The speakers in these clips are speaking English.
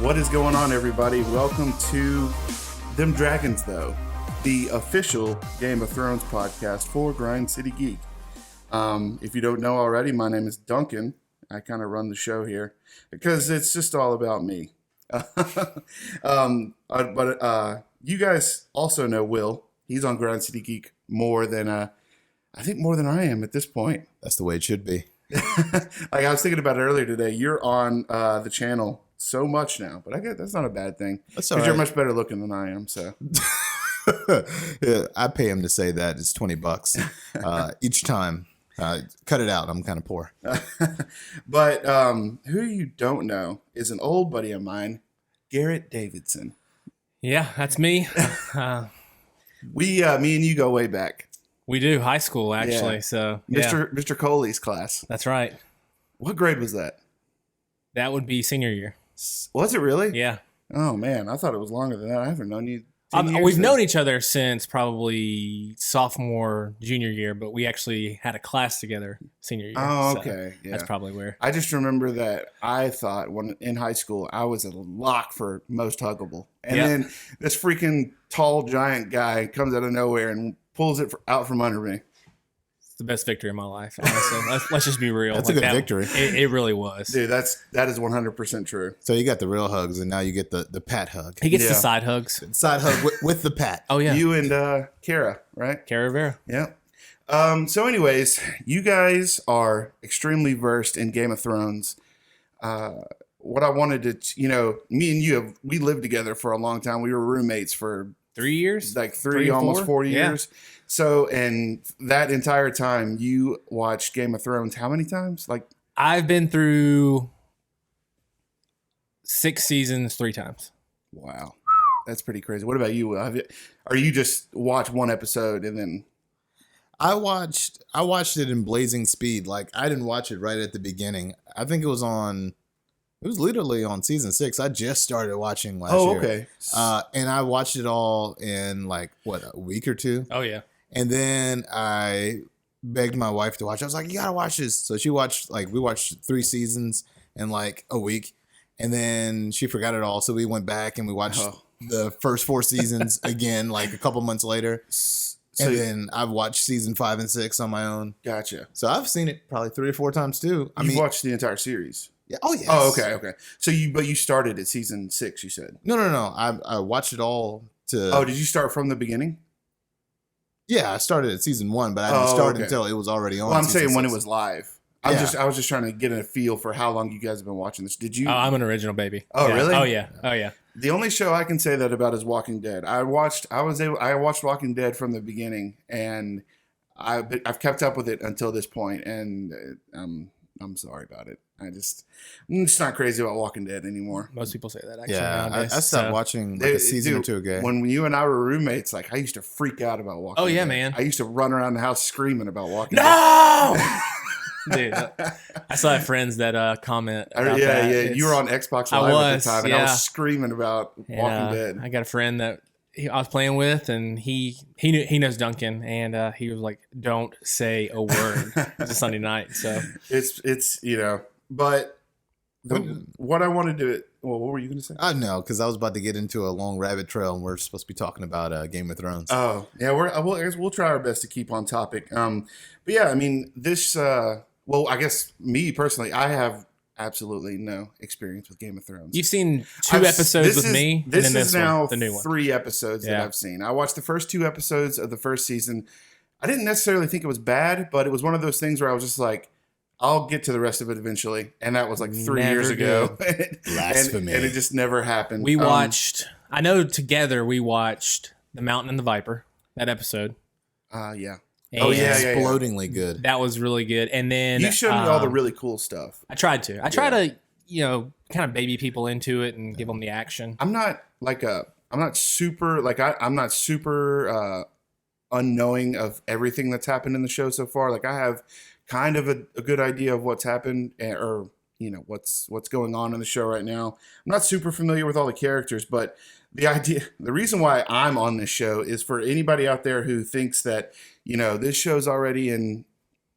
What is going on, everybody? Welcome to Them Dragons, though, the official Game of Thrones podcast for Grind City Geek. If you don't know already, my name is Duncan. I kind of run the show here because it's just all about me. But you guys also know Will. He's on Grind City Geek more than I am at this point. That's the way it should be. Like I was thinking about it earlier today. You're on the channel so much now, but I guess that's not a bad thing because you're much better looking than I am. So yeah, I pay him to say that. It's $20 each time. Cut it out. I'm kind of poor. But who you don't know is an old buddy of mine, Garrett Davidson. Yeah, that's me. Me and you go way back. We do high school actually. Yeah. So Mr. Coley's class. that's right. What grade was that? That would be senior year. Was it really? Yeah. Oh man, I thought it was longer than that. I haven't known you. 10 years We've then. known each other since probably sophomore, junior year, but we actually had a class together senior year. Oh, So okay. Yeah. That's probably where. I just remember that I thought when in high school I was a lock for most huggable, and Yep. then this freaking tall giant guy comes out of nowhere and pulls it out from under me. It's the best victory of my life, honestly. let's just be real. That's a good victory. It really was. Dude, that is 100% true. So you got the real hugs, and now you get the pat hug. He gets Yeah. the side hugs. Side hug with the pat. Oh, yeah. You and Kara, right? Cara Rivera. Yeah. So anyways, you guys are extremely versed in Game of Thrones. What I wanted to, me and you, we lived together for a long time. We were roommates for 3 years? like Three, almost four? 4 Yeah. years. So, and that entire time you watched Game of Thrones how many times? Like, I've been through 6 seasons 3 times. wow, that's pretty crazy. What about you? Or you just watch one episode and then? I watched it in blazing speed. Like I didn't watch it right at the beginning. I think it was literally on season 6. I just started watching last year. Okay. And I watched it all in like a week or two. Oh, yeah. And then I begged my wife to watch. I was like, you gotta watch this. So we watched 3 seasons in like a week. And then she forgot it all. So we went back and we watched the first 4 seasons again, like a couple months later. And then I've watched season 5 and 6 on my own. Gotcha. So I've seen it probably 3 or 4 times too. You've watched the entire series. Yeah. Oh, yes. Oh, okay. So you started at season 6, you said? No. I watched it all to. Oh, did you start from the beginning? Yeah, I started at season 1, but I didn't start until it was already on. Well, I'm season saying when 6. it was live. I was just trying to get a feel for how long you guys have been watching this. Did you? Oh, I'm an original baby. Oh, Yeah. really? Oh, yeah. Oh, yeah. The only show I can say that about is Walking Dead. I watched Walking Dead from the beginning, and I've kept up with it until this point, and I'm sorry about it. I'm just not crazy about Walking Dead anymore. Most people say that, actually. Yeah, nowadays. I stopped watching like a season or two ago. When you and I were roommates, like I used to freak out about Walking Dead. Oh, yeah, man. I used to run around the house screaming about Walking Dead. No! Dude, I still have friends that comment about Yeah. that. You were on Xbox I Live at was, the time, and I yeah. was screaming about Walking Dead. I got a friend that I was playing with, and he knows Duncan, and he was like, "Don't say a word." It's a Sunday night, so It's but what I wanted to. Well, what were you going to say? I know, because I was about to get into a long rabbit trail, and we're supposed to be talking about Game of Thrones. Oh, yeah. I guess we'll try our best to keep on topic. But yeah, I mean, this. Well, I guess me personally, I have absolutely no experience with Game of Thrones. you've seen 2 episodes with me. This and then is now the new one. 3 episodes that Yeah. I've seen. I watched the first 2 episodes of the first season. I didn't necessarily think it was bad, but it was one of those things where I was just like, I'll get to the rest of it eventually. And that was like 3 years ago. Blasphemy. and it just never happened. We watched. I know together we watched The Mountain and the Viper, that episode. Yeah. And Oh, yeah. Explodingly good. that was really good. And then You showed me all the really cool stuff. I tried to. I try to, kind of baby people into it and give them the action. I'm not super unknowing of everything that's happened in the show so far. Like I have kind of a good idea of what's happened or what's going on in the show right now. I'm not super familiar with all the characters, but the reason why I'm on this show is for anybody out there who thinks that, this show's already in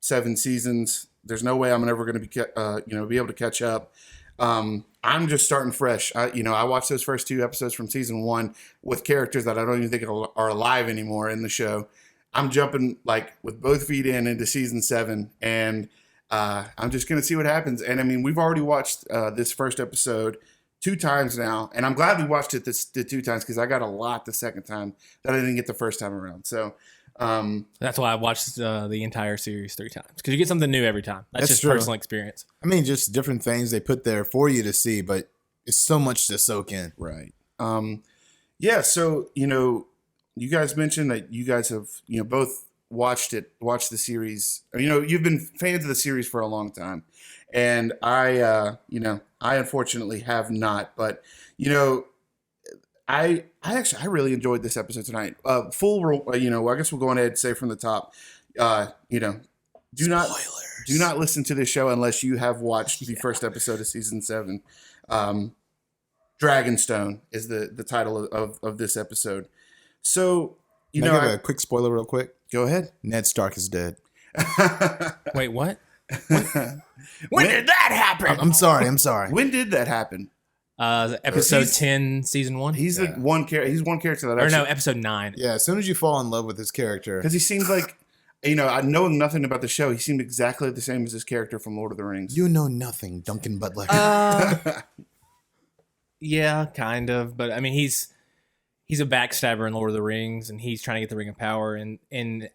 7 seasons. There's no way I'm ever going to be able to catch up. I'm just starting fresh. I watched those first 2 episodes from season 1 with characters that I don't even think are alive anymore in the show. I'm jumping like with both feet into season 7, and I'm just gonna see what happens. And I mean, we've already watched this first episode 2 times now, and I'm glad we watched it the 2 times because I got a lot the second time that I didn't get the first time around. So That's why I watched the entire series 3 times, because you get something new every time. That's just true. personal experience. I mean, just different things they put there for you to see, but it's so much to soak in. right. Yeah. So you guys mentioned that you guys have both watched the series. You've been fans of the series for a long time, and I unfortunately have not. But I really enjoyed this episode tonight. I guess we'll go ahead and say from the top. Do not listen to this show unless you have watched the first episode of season 7. Dragonstone is the title of this episode. So Can I give a quick spoiler real quick? Go ahead. Ned Stark is dead. Wait, what? When did that happen? I'm sorry. When did that happen? Episode 10, season 1. He's one character. He's one character that episode 9. Yeah, as soon as you fall in love with his character, because he seems like I know nothing about the show. He seemed exactly the same as his character from Lord of the Rings. you know nothing, Duncan Butler. Yeah, kind of. But I mean, he's a backstabber in Lord of the Rings, and he's trying to get the Ring of Power. And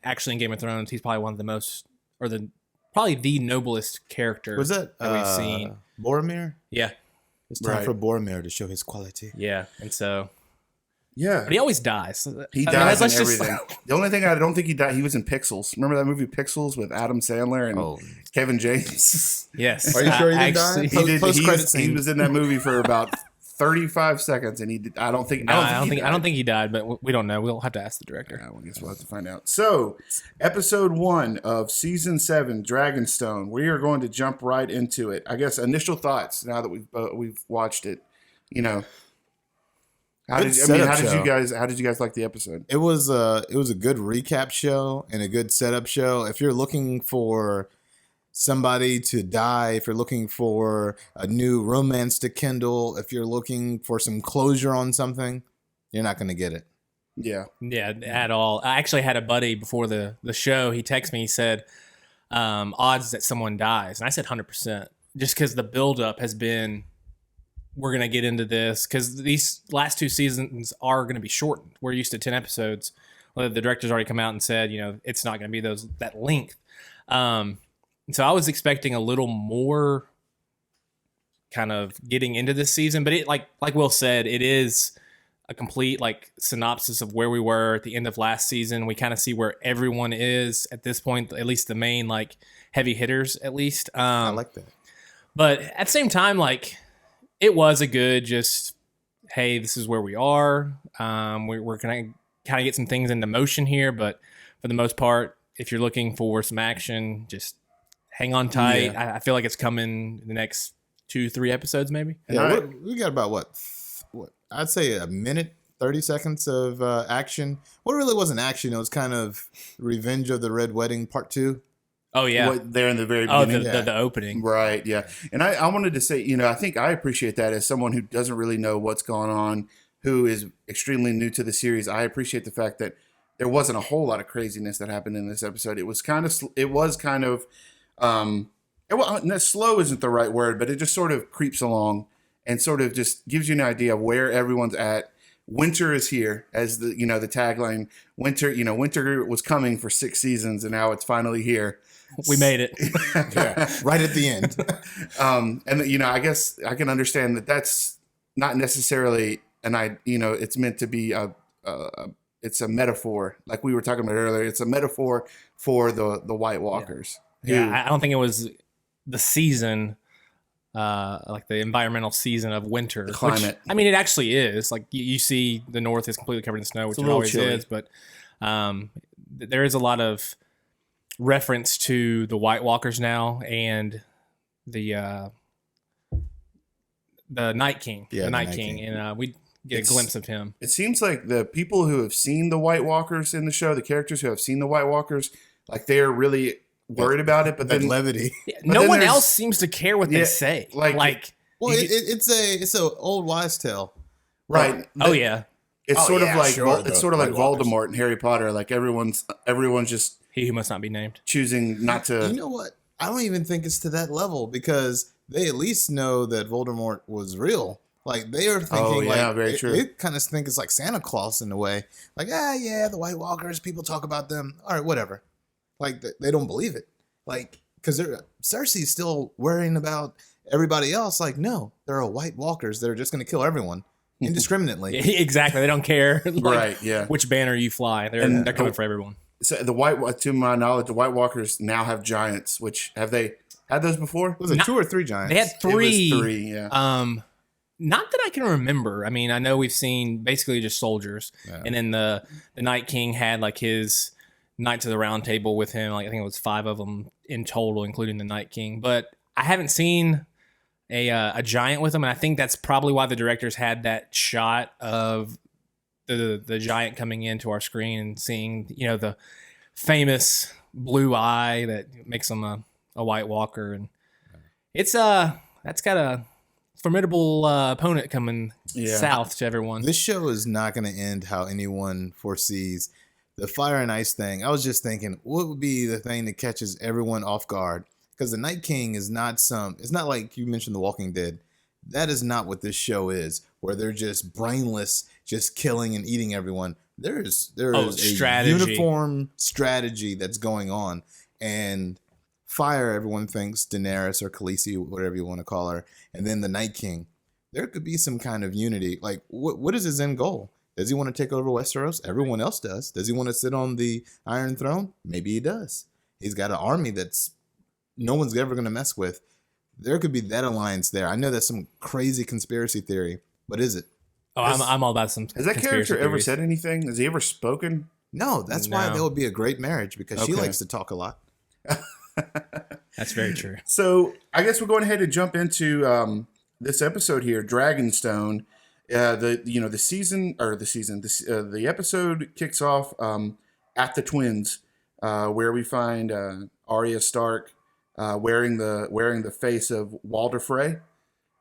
actually, in Game of Thrones, he's probably one of the most, probably the noblest character Was that we've seen. Boromir? Yeah, It's time Right. for Boromir to show his quality. yeah. And so, Yeah, but he always dies. he I mean, dies in let's just- everything. The only thing I don't think he died. He was in Pixels. Remember that movie Pixels with Adam Sandler and Kevin James? Yes. Are you sure he didn't die? actually- He did. Post-credit He scene. was in that movie for about 35 seconds, and he did. I don't think. I don't think he died, but we don't know. We'll have to ask the director. I guess we'll have to find out. So, episode 1 of season 7, Dragonstone. We are going to jump right into it. I guess initial thoughts now that we've watched it. How did you guys like the episode? It was a good recap show and a good setup show. If you're looking for somebody to die, if you're looking for a new romance to kindle, if you're looking for some closure on something, you're not going to get it. Yeah. Yeah, at all. I actually had a buddy before the show. He texted me. He said, odds that someone dies. And I said 100%. Just because the buildup has been, we're going to get into this. Because these last 2 seasons are going to be shortened. We're used to 10 episodes. Well, the director's already come out and said, it's not going to be that length. So I was expecting a little more kind of getting into this season. But it like Will said, it is a complete synopsis of where we were at the end of last season. We kind of see where everyone is at this point, at least the main heavy hitters at least. I like that. But at the same time, it was a good just, hey, this is where we are. We're going to kind of get some things into motion here, but for the most part, if you're looking for some action, just hang on tight. Yeah. I feel like it's coming the next 2-3 episodes, maybe. Yeah, we got about what I'd say a minute, 30 seconds of action. What really wasn't action. It was kind of Revenge of the Red Wedding Part 2. Oh yeah. There in the very Oh, beginning. the opening. Right, yeah. And I wanted to say, I think I appreciate that as someone who doesn't really know what's going on, who is extremely new to the series. I appreciate the fact that there wasn't a whole lot of craziness that happened in this episode. It was kind of slow isn't the right word, but it just sort of creeps along and sort of just gives you an idea of where everyone's at. Winter is here, as the tagline. Winter was coming for 6 seasons, and now it's finally here. We made it. Yeah, right at the end. And I guess I can understand that that's not necessarily it's meant to be it's a metaphor, like we were talking about earlier. It's a metaphor for the White Walkers. Yeah, I don't think it was the season, the environmental season of winter. The climate. Which, it actually is. You see the north is completely covered in snow, which a it little always chilly. is. But there is a lot of reference to the White Walkers now and the Night King. Yeah, the Night King. And we get a glimpse of him. It seems like the people who have seen the White Walkers in the show, the characters who have seen the White Walkers, they're really worried about it. But That then levity. No then one there's- else seems to care what Yeah, they say. like Well, it's a old wise tale. Right. Oh yeah, It's Oh, sort yeah, of like sure, it's the sort of like White Walkers. Voldemort in Harry Potter. Like everyone's just he who must not be named. choosing not to. You know what? I don't even think it's to that level because they at least know that Voldemort was real. Like they are thinking, yeah, very true. They kind of think it's like Santa Claus in a way. Like, yeah, the White Walkers. People talk about them. All right, whatever. Like they don't believe it. Like because Cersei's still worrying about everybody else. Like, no, there are White Walkers that are just going to kill everyone indiscriminately. Exactly. They don't care. Like, Right, yeah. Which banner you fly. They're coming for everyone. So to my knowledge, the White Walkers now have giants. Which have they had those before? Was it 2 or 3 giants? They had three. It was 3, yeah. Not that I can remember. I mean, I know we've seen basically just soldiers, Yeah. and then the Night King had like his Knights of the Round Table with him. Like I think it was 5 of them in total, including the Night King. But I haven't seen a giant with him, and I think that's probably why the directors had that shot of the giant coming into our screen and seeing the famous blue eye that makes him a White Walker, and it's that's got a formidable opponent coming south to everyone. This show is not going to end how anyone foresees. The fire and ice thing, I was just thinking, what would be the thing that catches everyone off guard? Because the Night King is not it's not like you mentioned The Walking Dead. That is not what this show is, where they're just brainless, just killing and eating everyone. There is a strategy. uniform strategy that's going on. And fire, everyone thinks Daenerys or Khaleesi, whatever you want to call her, and then the Night King. There could be some kind of unity. Like, what is his end goal? Does he want to take over Westeros? Everyone else does. Does he want to sit on the Iron Throne? Maybe he does. He's got an army that's no one's ever going to mess with. There could be that alliance there. I know that's some crazy conspiracy theory, but is it? Oh, I'm all about some. Has that character ever theories. said anything? Has he ever spoken? No, that's why No. that would be a great marriage because she Okay. likes to talk a lot. That's very true. So I guess we're going ahead and jump into this episode here, Dragonstone. The episode kicks off at the Twins, where we find Arya Stark wearing the face of Walder Frey,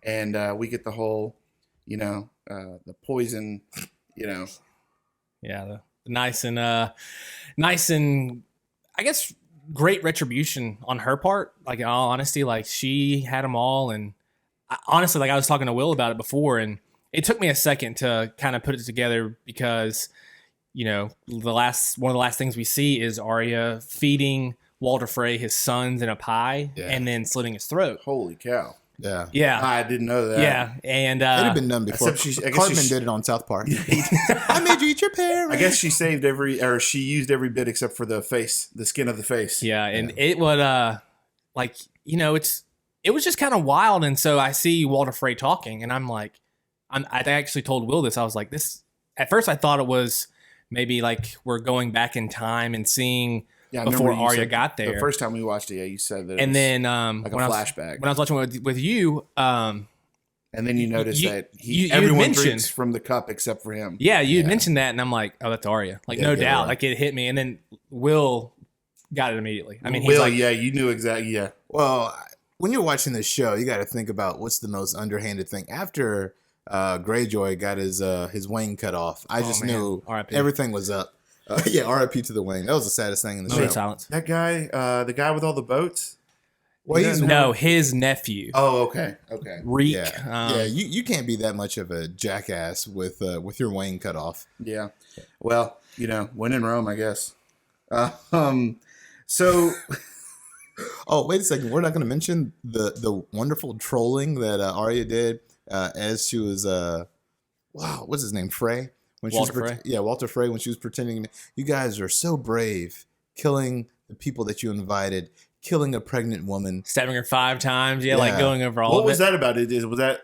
and we get the whole, the poison, Yeah, the nice and I guess great retribution on her part. Like in all honesty, like she had them all, and honestly, like I was talking to Will about it before, and it took me a second to kind of put it together because one of the last things we see is Arya feeding Walder Frey his sons in a pie and then slitting his throat. Holy cow! Yeah. Yeah, I didn't know that. yeah, and It had been done before. Except I guess Cartman she's- did it on South Park. I made you eat your parents. I guess she she used every bit except for the face, the skin of the face. yeah, and it would it was just kind of wild. And so I see Walder Frey talking, and I'm like, I actually told Will this. I was like, this. At first, I thought it was maybe like we're going back in time and seeing Yeah, I before remember you Arya said- got there. The first time we watched it, yeah, you said that. It And was then like a when flashback. when I was watching with you, and then you noticed you- that you had everyone mentioned- drinks from the cup except for him. yeah, you had mentioned that, and I'm like, oh, that's Arya. Like, Yeah, no yeah, doubt. right. Like, it hit me. And then Will got it immediately. I mean, he's Will, like, yeah, you knew exactly. Yeah, Well, when you're watching this show, you got to think about what's the most underhanded thing. After Greyjoy got his wing cut off, I just man. knew R.I.P. everything was up. Yeah, R.I.P. to the wing. That was the saddest thing in the moment of show. silence. that guy, the guy with all the boats. Well, he's No, his nephew, Oh, okay, okay. Reek. yeah. You can't be that much of a jackass with your wing cut off. Yeah. Well, when in Rome, I guess. So Oh, wait a second. We're not going to mention the wonderful trolling that Arya did as she was what's his name? Frey. When Walter she was Frey? Yeah, Walter Frey. When she was pretending, you guys are so brave, killing the people that you invited, killing a pregnant woman. Stabbing her 5 times. Yeah, like Yeah. going over all what of was it. that about?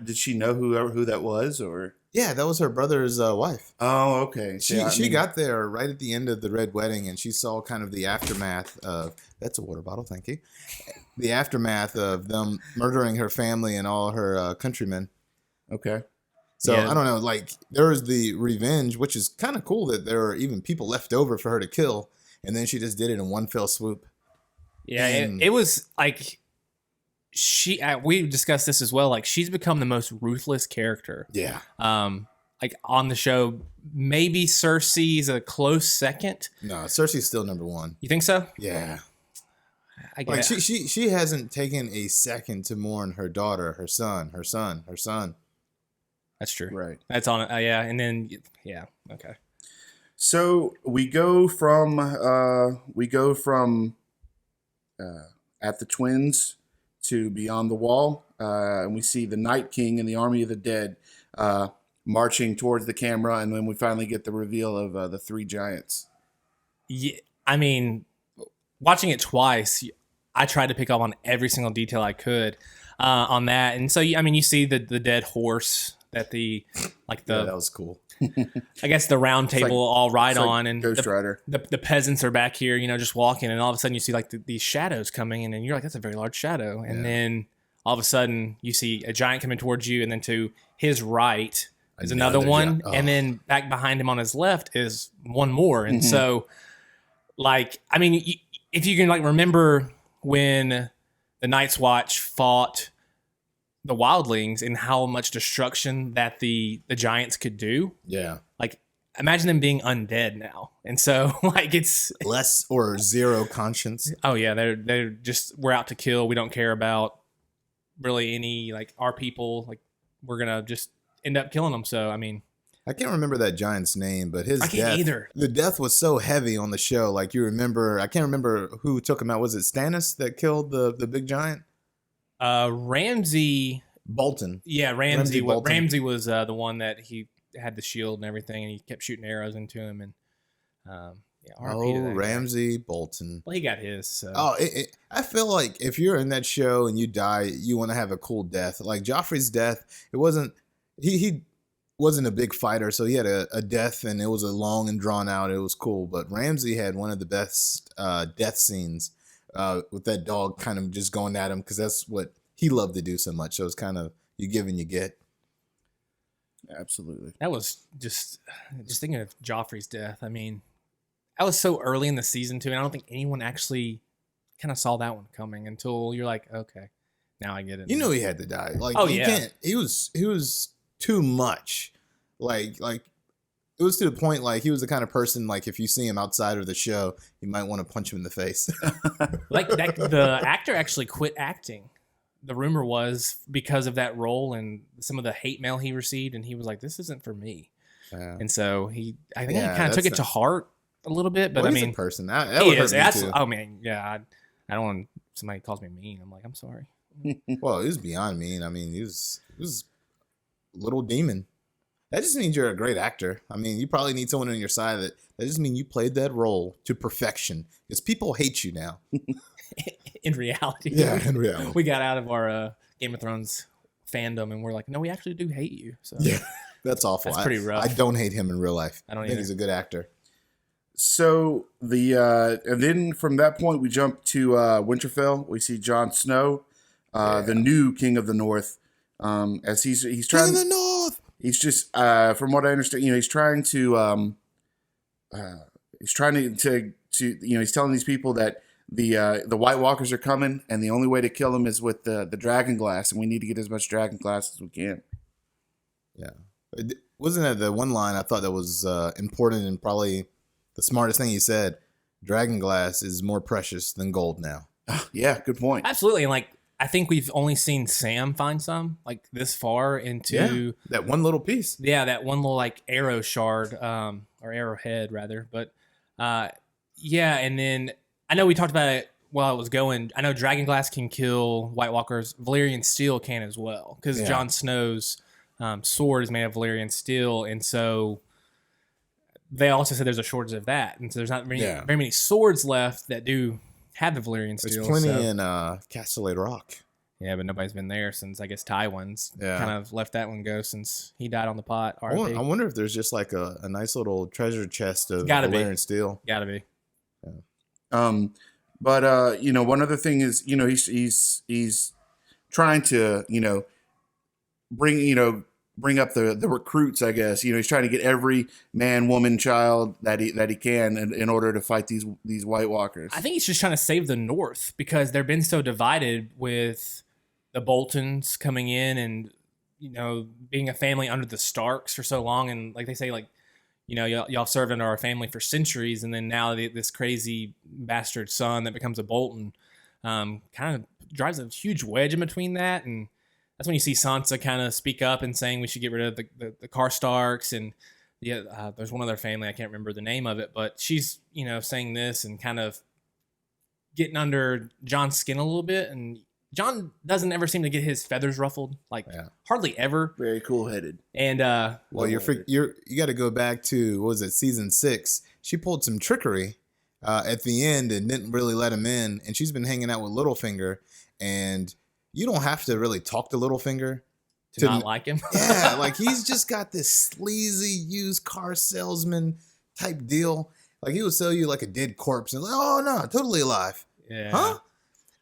Did she know who that was, or? Yeah, that was her brother's wife. Oh, okay. She got there right at the end of the Red Wedding, and she saw kind of the aftermath of that's a water bottle, thank you. The aftermath of them murdering her family and all her countrymen. Okay. So Yeah. I don't know, like there was the revenge, which is kind of cool that there are even people left over for her to kill, and then she just did it in one fell swoop. Yeah, And- it was like we discussed this as well. Like, she's become the most ruthless character. Yeah. Like on the show, maybe Cersei's a close second. No, Cersei's still number one. You think so? Yeah. I Like guess. she hasn't taken a second to mourn her daughter, her son. That's true. Right. That's on it. Yeah. And then, yeah. Okay. So we go from at the Twins to Beyond the Wall, and we see the Night King and the Army of the Dead marching towards the camera, and then we finally get the reveal of the three giants. Yeah. I mean, watching it twice, I tried to pick up on every single detail I could on that. And so, I mean, you see the dead horse that Yeah, that was cool. I guess the round table like- all ride like on, and Ghost Rider. the peasants are back here, just walking, and all of a sudden you see like these shadows coming in, and you're like, that's a very large shadow. And then all of a sudden you see a giant coming towards you, and then to his right is another one. Oh. And then back behind him on his left is one more. And so, like, I mean, if you can like remember when the Night's Watch fought the wildlings and how much destruction that the giants could do, Yeah. like, imagine them being undead now. And so, like, it's Less or zero conscience. oh yeah, they're just, we're out to kill. We don't care about really any like our people. Like, we're gonna just end up killing them. So I mean, I can't remember that giant's name, but his I can't death, either. the death was so heavy on the show. Like, you remember, I can't remember who took him out. Was it Stannis that killed the big giant? Ramsey. Bolton. Yeah, Ramsay Bolton. Ramsey was the one that he had the shield and everything, and he kept shooting arrows into him. And yeah, RIP to that guy. Ramsay Bolton. Well, he got his. So. Oh, I feel like if you're in that show and you die, you want to have a cool death. Like Joffrey's death, it wasn't, he wasn't a big fighter, so he had a death and it was a long and drawn out. It was cool. But Ramsay had one of the best death scenes with that dog kind of just going at him, because that's what he loved to do so much. So it's kind of, you give and you get. Absolutely. That was just thinking of Joffrey's death. I mean, that was so early in the season too, and I don't think anyone actually kind of saw that one coming until you're like, okay, now I get it. You know he had to die. Like, Oh, you yeah. can't. He was too much. Like it was to the point, like, he was the kind of person, like, if you see him outside of the show, you might want to punch him in the face. like that, the actor actually quit acting. The rumor was because of that role and some of the hate mail he received, and he was like, "This isn't for me." And so I think he kind of took it to heart a little bit. But Well, I he's mean, a person. That he would is. hurt me too. Oh man, yeah. I don't want somebody calls me mean. I'm like, I'm sorry. Well, he was beyond mean. I mean, he was a little demon. That just means you're a great actor. I mean, you probably need someone on your side that just means you played that role to perfection, because people hate you now. In reality, Yeah, in reality. we got out of our Game of Thrones fandom, and we're like, no, we actually do hate you. So Yeah, that's awful. That's pretty rough. I don't hate him in real life. I don't think either. he's a good actor. So and then from that point we jump to Winterfell. We see Jon Snow, the new King of the North. As he's King trying. of the North. He's just from what I understand, he's trying to he's telling these people that the White Walkers are coming, and the only way to kill them is with the dragon glass, and we need to get as much dragon glass as we can. Yeah. Wasn't that the one line I thought that was important and probably the smartest thing he said? Dragon glass is more precious than gold now. Yeah, good point. absolutely. And like, I think we've only seen Sam find some like this far into That one little piece. that one little like arrow shard, or arrowhead rather. But yeah, and then I know we talked about it while it was going. I know Dragonglass can kill White Walkers. Valyrian steel can as well, because Yeah. Jon Snow's sword is made of Valyrian steel, and so they also said there's a shortage of that, and so there's not very many swords left that do have the Valyrian There's steel. plenty so- in Castellet Rock. Yeah, but nobody's been there since, I guess, Tywin's Yeah. kind of let that one go since he died on the pot. I RIP. wonder if there's just like a nice little treasure chest of Gotta be. Valyrian steel. Gotta be. But one other thing is, he's trying to, bring up the recruits, I guess. He's trying to get every man, woman, child that he can in order to fight these White Walkers. I think he's just trying to save the North because they've been so divided with the Boltons coming in and, you know, being a family under the Starks for so long. And like they say, like, you know, y'all served under our family for centuries. And then now this crazy bastard son that becomes a Bolton kind of drives a huge wedge in between that. And that's when you see Sansa kind of speak up and saying we should get rid of the Karstarks. And there's one other family, I can't remember the name of it, but she's, you know, saying this and kind of getting under Jon's skin a little bit. And Jon doesn't ever seem to get his feathers ruffled, like hardly ever. Very cool headed. And well, you got to go back to, what was it, season 6? She pulled some trickery at the end and didn't really let him in. And she's been hanging out with Littlefinger, and you don't have to really talk to Littlefinger to not like him. Yeah, like he's just got this sleazy used car salesman type deal. Like he will sell you like a dead corpse and like, oh no, totally alive. Yeah. Huh?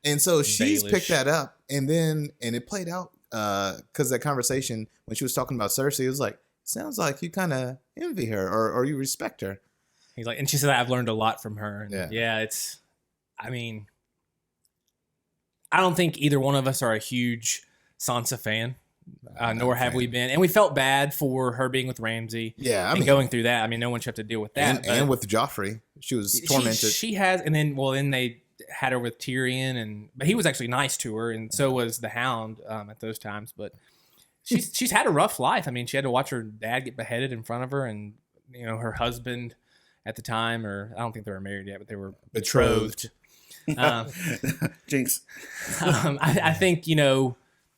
And so she's Baelish. picked that up, and it played out because that conversation when she was talking about Cersei, it was like, sounds like you kind of envy her or you respect her. He's like, and she said, I've learned a lot from her. And Yeah. I mean, I don't think either one of us are a huge Sansa fan, nor have we been. And we felt bad for her being with Ramsay. Yeah, I and mean, going through that. I mean, no one should have to deal with that. and with Joffrey, she was tormented. She has, and then they had her with Tyrion, but he was actually nice to her, and so was the Hound at those times. But she's had a rough life. I mean, she had to watch her dad get beheaded in front of her, and you know, her husband at the time, or I don't think they were married yet, but they were betrothed. Jinx. I think, you know,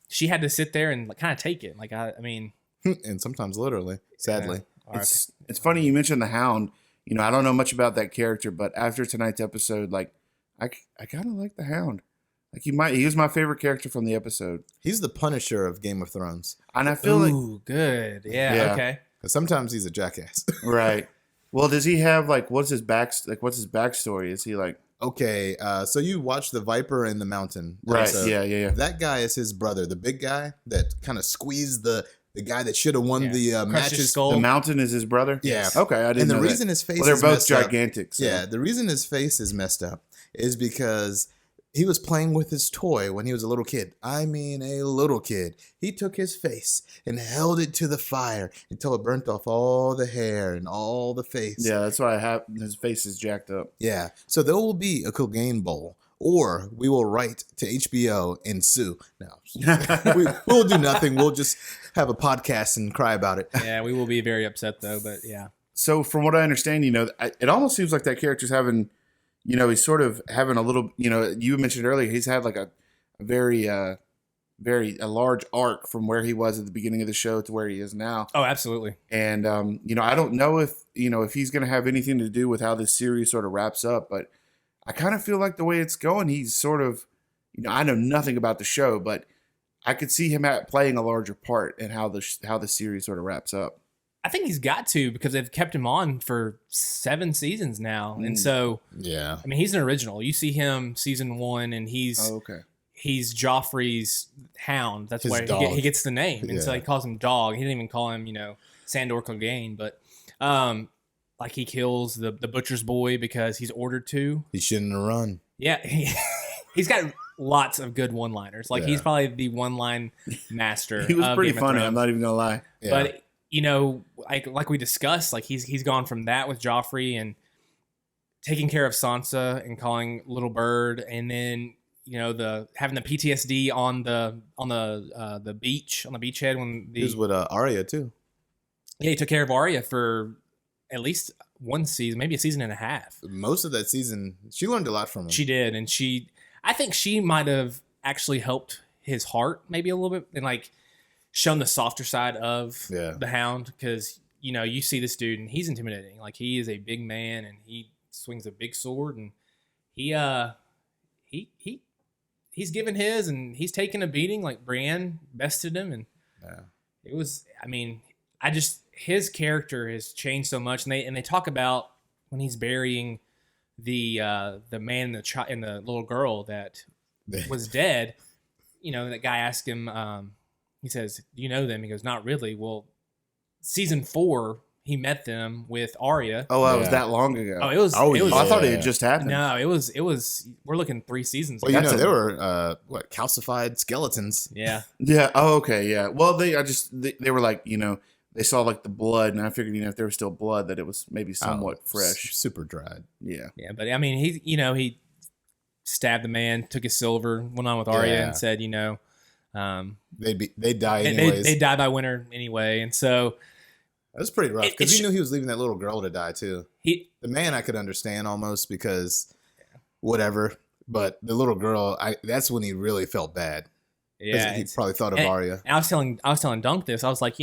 she had to sit there and kind of take it. Like, I mean, and sometimes literally, sadly. It's funny you mentioned the Hound. You know, I don't know much about that character, but after tonight's episode, like, I kind of like the Hound. Like he was my favorite character from the episode. He's the Punisher of Game of Thrones. And I feel like good. Yeah. Okay. Because sometimes he's a jackass. Right. Well, does he have what's his backstory? Is he like okay? So you watch the Viper in the Mountain, right? episode. Yeah. That guy is his brother, the big guy that kind of squeezed the guy that should have won the matches. The Mountain is his brother. Yeah. Okay, I didn't. And the know reason that. his face, they're is both messed gigantic. Up, so. Yeah, the reason his face is messed up is because he was playing with his toy when he was a little kid. I mean, a little kid. He took his face and held it to the fire until it burnt off all the hair and all the face. Yeah, that's why I have his face is jacked up. Yeah. So there will be a Clegane Bowl, or we will write to HBO and sue. No, we'll do nothing. We'll just have a podcast and cry about it. Yeah, we will be very upset though, but yeah. So from what I understand, you know, it almost seems like that character's having, you know, he's sort of having a little, you know, you mentioned earlier, he's had like a very large arc from where he was at the beginning of the show to where he is now. Oh, absolutely. And, you know, I don't know if he's going to have anything to do with how this series sort of wraps up, but I kind of feel like the way it's going, he's sort of, you know, I know nothing about the show, but I could see him playing a larger part in how the series sort of wraps up. I think he's got to, because they've kept him on for 7 seasons now. And so, yeah, I mean, he's an original. You see him season 1 and he's Joffrey's Hound. That's why he gets the name. And so he calls him Dog. He didn't even call him, you know, Sandor Clegane, but like he kills the butcher's boy because he's ordered to. He shouldn't have run. Yeah. He's got lots of good one-liners. Like he's probably the one-line master. He was pretty Game of funny. Thrones. I'm not even going to lie. Yeah. But you know, like we discussed, like he's gone from that with Joffrey and taking care of Sansa and calling Little Bird, and then you know having the PTSD on the beach, on the beachhead when he was with Arya too. Yeah, he took care of Arya for at least 1 season, maybe a season and a half. Most of that season, she learned a lot from him. She did, and I think she might have actually helped his heart maybe a little bit, and like shown the softer side of the Hound, because you know you see this dude and he's intimidating. Like he is a big man and he swings a big sword, and he's given his and he's taken a beating. Like Brienne bested him, and it was. I mean, his character has changed so much, and they talk about when he's burying the man and the little girl that was dead. You know, that guy asked him. He says, "Do you know them?" He goes, "Not really." Well, season 4, he met them with Arya. Oh, that was Yeah. that long ago. Oh, it was. Oh, it was. Oh, I thought it yeah. had just happened. No, it was. It was. We're looking 3 seasons. Well, ago. you know, That's there were calcified skeletons. Yeah. Yeah. Oh, okay. Yeah. Well, they were like, they saw like the blood, and I figured, if there was still blood, that it was maybe somewhat fresh. Super dried. Yeah. Yeah, but I mean, he stabbed the man, took his silver, went on with Arya, Yeah. and said, They die anyways. they die by winter anyway, and so That was pretty rough because It's- he knew he was leaving that little girl to die too. he. The man I could understand almost because whatever, but the little girl, that's when he really felt bad. 'Cause Yeah, he probably thought of and- Arya. And I was telling Dunk this. I was like,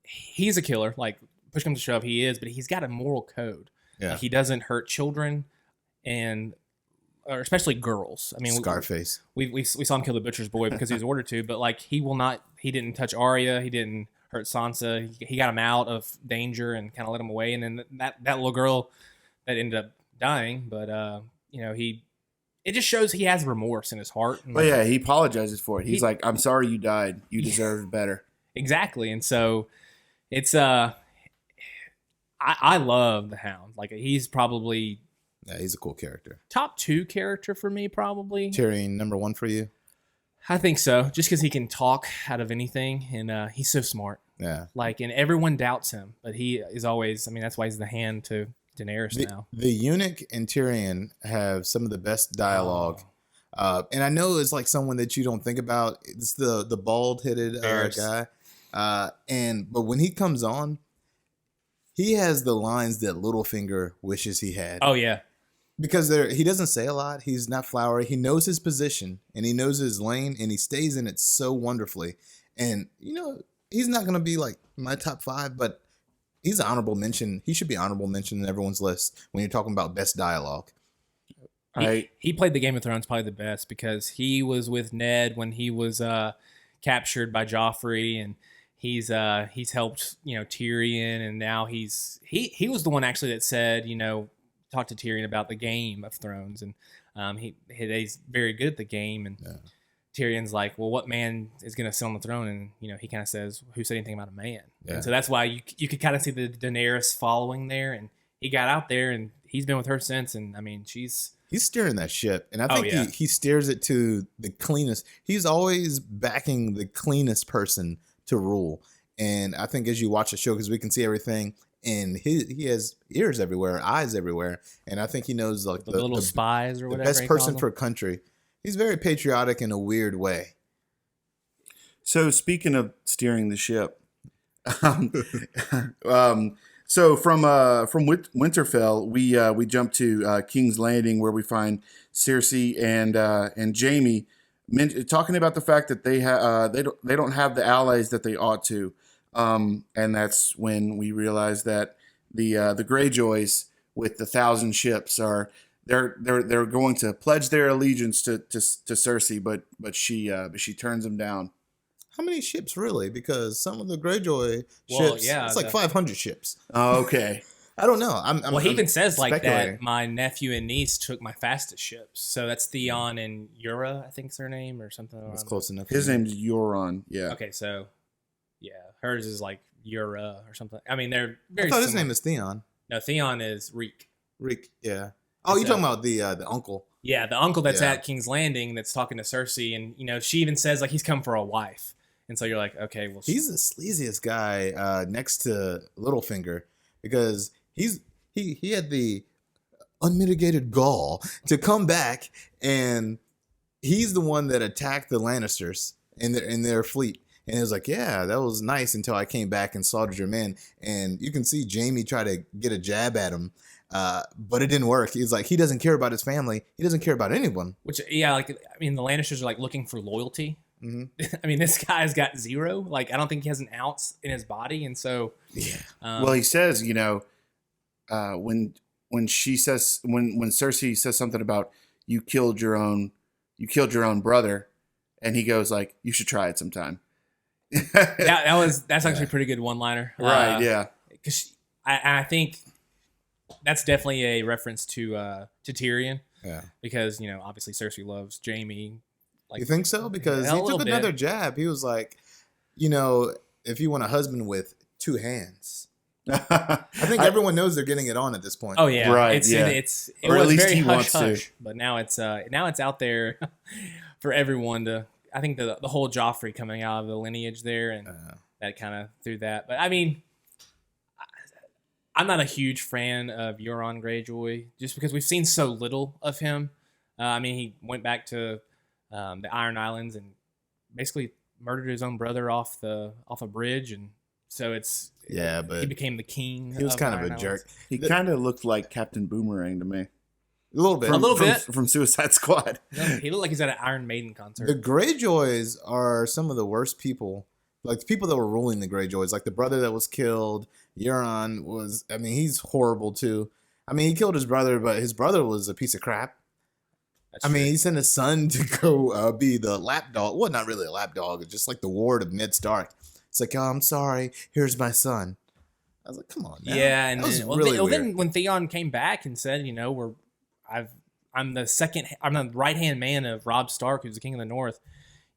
he's a killer. Like push comes to shove, he is, but he's got a moral code. Yeah, Like, he doesn't hurt children, or especially girls. I mean, Scarface. we saw him kill the butcher's boy because he was ordered to, but like he will not. He didn't touch Arya. He didn't hurt Sansa. He got him out of danger and kind of let him away. And then that little girl that ended up dying, but it just shows he has remorse in his heart. And But yeah, he apologizes for it. He's He- like, "I'm sorry you died. You deserved better." exactly. And so it's I love the Hound. Like he's probably Yeah, he's a cool character. top 2 character for me, probably. Tyrion, number 1 for you. I think so, just because he can talk out of anything, and he's so smart. Yeah. Like, and everyone doubts him, but he is always. I mean, that's why he's the hand to Daenerys now. The eunuch and Tyrion have some of the best dialogue. And I know it's like someone that you don't think about. It's the bald headed Varys. guy. But when he comes on, he has the lines that Littlefinger wishes he had. Oh yeah, Because he doesn't say a lot. He's not flowery. He knows his position and he knows his lane and he stays in it so wonderfully. And he's not going to be like my top 5, but he's an honorable mention. He should be honorable mention in everyone's list when you're talking about best dialogue. he played the Game of Thrones probably the best because he was with Ned when he was captured by Joffrey, and he's helped Tyrion, and now he was the one actually that said talked to Tyrion about the Game of Thrones, and he's very good at the game, and Yeah. Tyrion's like, well, what man is going to sit on the throne? And he kind of says, who said anything about a man? Yeah. And so that's why you could kind of see the Daenerys following there, and he got out there and he's been with her since, and I mean he's steering that ship, and I think yeah. he steers it to the cleanest. He's always backing the cleanest person to rule, and I think as you watch the show, because we can see everything, and he has ears everywhere, eyes everywhere, and I think he knows like the little spies or the whatever. best he calls person them. for a country. He's very patriotic in a weird way. So speaking of steering the ship, so from Winterfell, we jump to King's Landing, where we find Cersei and Jaime talking about the fact that they don't have the allies that they ought to, and that's when we realize that the Greyjoys with the 1,000 ships are. They're going to pledge their allegiance to Cersei, but she turns them down. How many ships really? Because some of the Greyjoy Well, ships, yeah, it's like 500 ships. Oh, okay. I don't know. Well, he even says like speculating. that. My nephew and niece took my fastest ships, so that's Theon and Yura, I think's her name, or something. That's close enough. His name's Euron. Yeah. Okay, so yeah, hers is like Yura or something. I mean, they're I very. thought his similar. name is Theon. No, Theon is Reek. Rick. Yeah. Oh, you're So- talking about the uncle. Yeah, the uncle that's Yeah. at King's Landing that's talking to Cersei, and she even says like he's come for a wife, and so you're like, okay, well, He's the sleaziest guy next to Littlefinger because he had the unmitigated gall to come back, and he's the one that attacked the Lannisters in their fleet. And it was like, yeah, that was nice until I came back and slaughtered your men. And you can see Jaime try to get a jab at him, but it didn't work. He's like, he doesn't care about his family. He doesn't care about anyone. which yeah, like I mean, the Lannisters are like looking for loyalty. hmm I mean, this guy's got 0. Like, I don't think he has an ounce in his body, and so Yeah. Well, he says, when Cersei says something about you killed your own brother, and he goes like, you should try it sometime. that's actually a pretty good one-liner, Right. Yeah. Because I think that's definitely a reference to Tyrion, Yeah. because obviously Cersei loves Jaime. Like, You think so? Because Yeah, a he little took another jab. He was like, if you want a husband with 2 hands, I think everyone knows they're getting it on at this point. Oh yeah, Right, It or at was least very he hush wants to. hush, but now it's out there for everyone to. I think the whole Joffrey coming out of the lineage there, and that kind of threw that. But I mean, I'm not a huge fan of Euron Greyjoy just because we've seen so little of him. I mean, he went back to the Iron Islands and basically murdered his own brother off a bridge, and so but he became the king. he was kind of Iron a jerk. Islands. He kind of looked like Captain Boomerang to me. A little bit. From Suicide Squad. He looked like he's at an Iron Maiden concert. The Greyjoys are some of the worst people. Like the people that were ruling the Greyjoys, like the brother that was killed. Euron was, I mean, he's horrible too. I mean, he killed his brother, but his brother was a piece of crap. That's I mean, true. he sent his son to go be the lapdog. Well, not really a lapdog. It's just like the ward of Ned Stark. It's like, oh, I'm sorry. Here's my son. I was like, come on. Now. Yeah, and that was then, really weird. then when Theon came back and said, you know, I'm the right hand man of Robb Stark, who's the king of the North.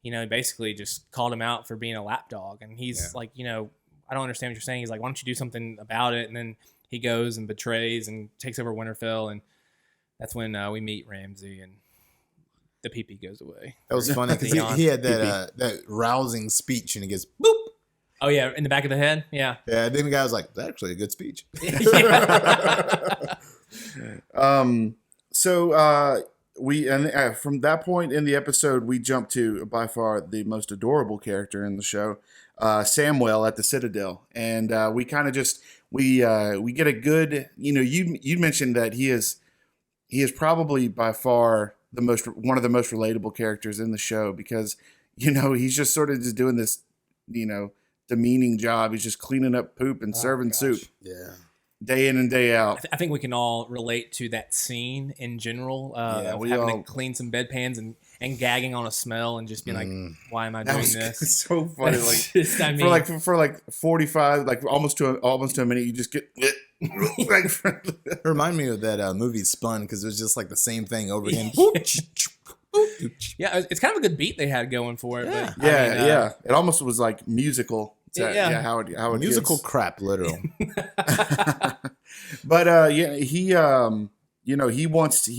You know, he basically just called him out for being a lapdog, and he's like, you know, I don't understand what you're saying. He's like, why don't you do something about it? And then he goes and betrays and takes over Winterfell, and that's when we meet Ramsay and the pee-pee goes away. That was funny because he had that rousing speech, and he goes, boop. Oh yeah, in the back of the head. Yeah. Yeah. Then the guy was like, that's actually a good speech. So from that point in the episode, we jump to by far the most adorable character in the show, Samwell at the Citadel, and we kind of just we get a good, you know, you mentioned that he is probably by far one of the most relatable characters in the show because, you know, he's just sort of just doing this, you know, demeaning job. He's just cleaning up poop and serving soup. Yeah. Day in and day out. I think we can all relate to that scene in general. We having all to clean some bedpans and gagging on a smell and just being like, why am I doing this? So funny. Like Just, I mean, for like 45, like almost to a minute, you just get like. Remind me of that movie Spun because it was just like the same thing over again. yeah, it's kind of a good beat they had going for it. Yeah. But, I mean, Yeah. It almost was like musical. Yeah. How it Musical gets. crap, literal. But he you know, he wants to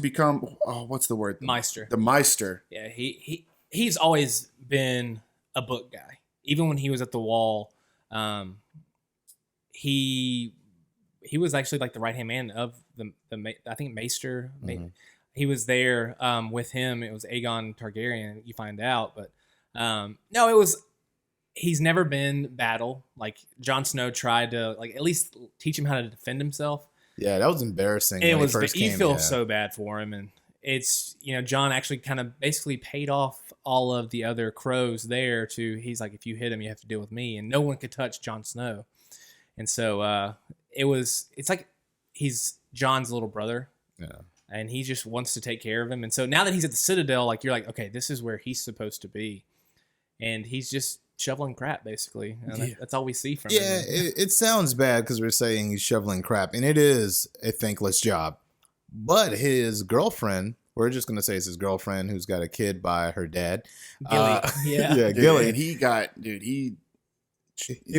become, what's the word? Meister. The Meister. Yeah, he's always been a book guy. Even when he was at the Wall, he was actually like the right hand man of the I think Maester. Mm-hmm. He was there with him. It was Aegon Targaryen. You find out, but no, it was. He's never been battle. Like Jon Snow tried to like at least teach him how to defend himself. Yeah, that was embarrassing. It when was. he first You came, feel yeah. so bad for him, and it's, you know, Jon actually kind of basically paid off all of the other crows there to. He's like, if you hit him, you have to deal with me, and no one could touch Jon Snow, and so it's like he's Jon's little brother. Yeah. And he just wants to take care of him. And so now that he's at the Citadel, like you're like, okay, this is where he's supposed to be. And he's just shoveling crap, basically. And that's all we see from him. Yeah, it sounds bad because we're saying he's shoveling crap, and it is a thankless job. But his girlfriend, we're just going to say it's his girlfriend who's got a kid by her dad. Gilly. Yeah. Yeah, Dude, Gilly. and he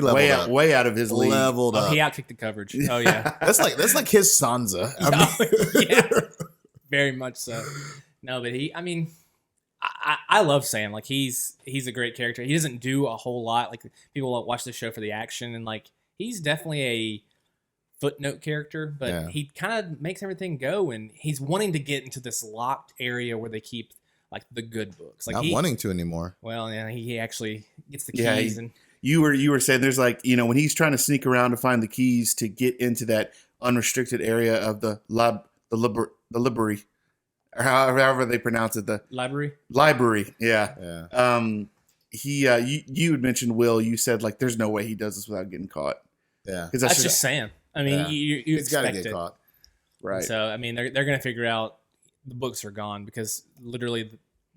leveled way out of his league. Leveled Oh, up. he outkicked the coverage. Oh, yeah. That's like his Sansa. I mean, yeah. Very much so. No, but I love Sam. Like he's a great character. He doesn't do a whole lot. Like people watch the show for the action, and like he's definitely a footnote character, but he kind of makes everything go, and he's wanting to get into this locked area where they keep like the good books. Like not wanting to anymore. Well, yeah, he actually gets the Yeah, keys and. You were saying there's like, you know, when he's trying to sneak around to find the keys to get into that unrestricted area of the library, or however they pronounce it, the library. Yeah. You had mentioned Will. You said like, there's no way he does this without getting caught. Yeah, because That's just Sam. I mean, you he's got to expect get it. caught. Right. So I mean, they're gonna figure out the books are gone because literally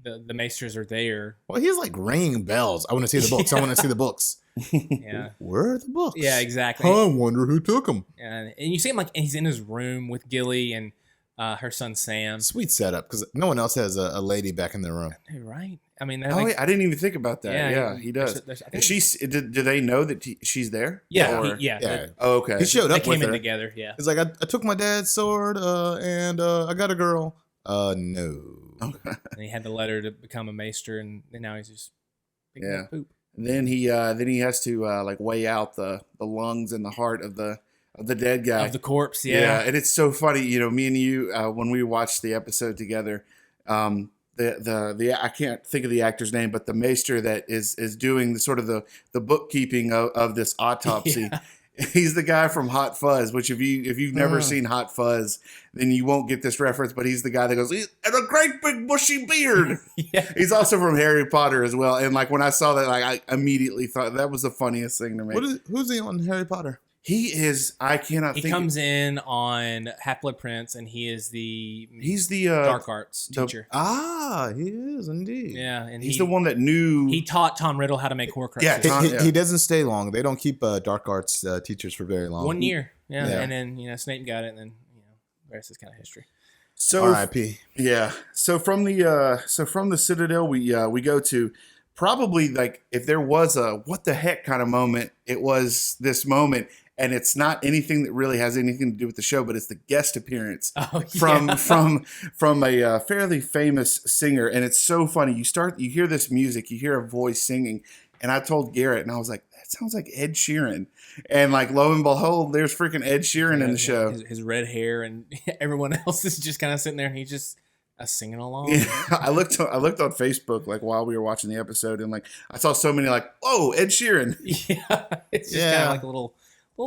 the maesters are there. Well, he's like ringing bells. I want to see the books. I want to see the books. Yeah. Where are the books? Yeah, exactly. I wonder who took them. And you see him like, and he's in his room with Gilly, and her son Sam. Sweet setup because no one else has a lady back in their room. Right? I mean, Oh, wait, I didn't even think about that. Yeah, he does. I And think do they know that she's there? yeah, Or- Yeah, Oh, okay. he showed they up with came in her. together. Yeah. He's like, I took my dad's sword, and I got a girl. No. Okay. And he had the letter to become a maester, and now he's just picking up poop. And then he has to like weigh out the lungs and the heart of the dead guy. Of the corpse, yeah. And it's so funny, me and you when we watched the episode together. The I can't think of the actor's name, but the maester that is doing the sort of the bookkeeping of this autopsy. Yeah. He's the guy from Hot Fuzz, which if you've never seen Hot Fuzz, then you won't get this reference. But he's the guy that goes, "He's and a great big bushy beard." Yeah. He's also from Harry Potter as well. And like when I saw that, like I immediately thought that was the funniest thing to me. Who's he on Harry Potter? He is. I cannot. He think comes in on Half-Blood Prince, and he's the dark arts teacher. He is indeed. Yeah, and He's the one that knew. He taught Tom Riddle how to make Horcruxes. Yeah, He doesn't stay long. They don't keep dark arts teachers for very long. 1 year. Yeah. Yeah. And then Snape got it, and then the rest is kind of history. So R.I.P. Yeah. So from the Citadel, we go to probably like if there was a what the heck kind of moment, it was this moment. And it's not anything that really has anything to do with the show, but it's the guest appearance from a fairly famous singer. And it's so funny. You hear this music, you hear a voice singing. And I told Garrett, and I was like, that sounds like Ed Sheeran. And like, lo and behold, there's freaking Ed Sheeran in the show. His red hair, and everyone else is just kind of sitting there, and he's just singing along. Yeah, I looked on Facebook like while we were watching the episode, and like I saw so many like, oh, Ed Sheeran. Yeah, it's just kind of like a little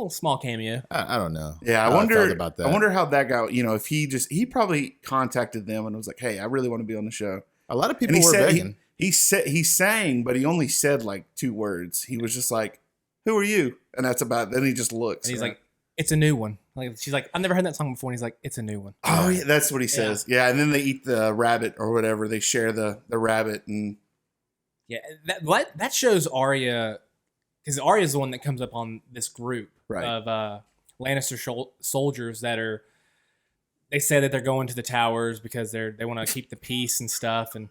small cameo. I don't know. Yeah, I felt wonder about that. I wonder how that guy. If he probably contacted them and was like, hey, I really want to be on the show. A lot of And people he were said begging. he sang, but he only said like 2 words. He was just like, "Who are you?" And that's about. Then he just looks. And he's right? like, "It's a new one." Like she's like, "I've never heard that song before." And he's like, "It's a new one." "Oh yeah, that's what he says." Yeah, and then they eat the rabbit or whatever. They share the rabbit, and yeah, that shows Arya, because Arya is the one that comes up on this group of Lannister soldiers that are. They say that they're going to the towers because they want to keep the peace and stuff, and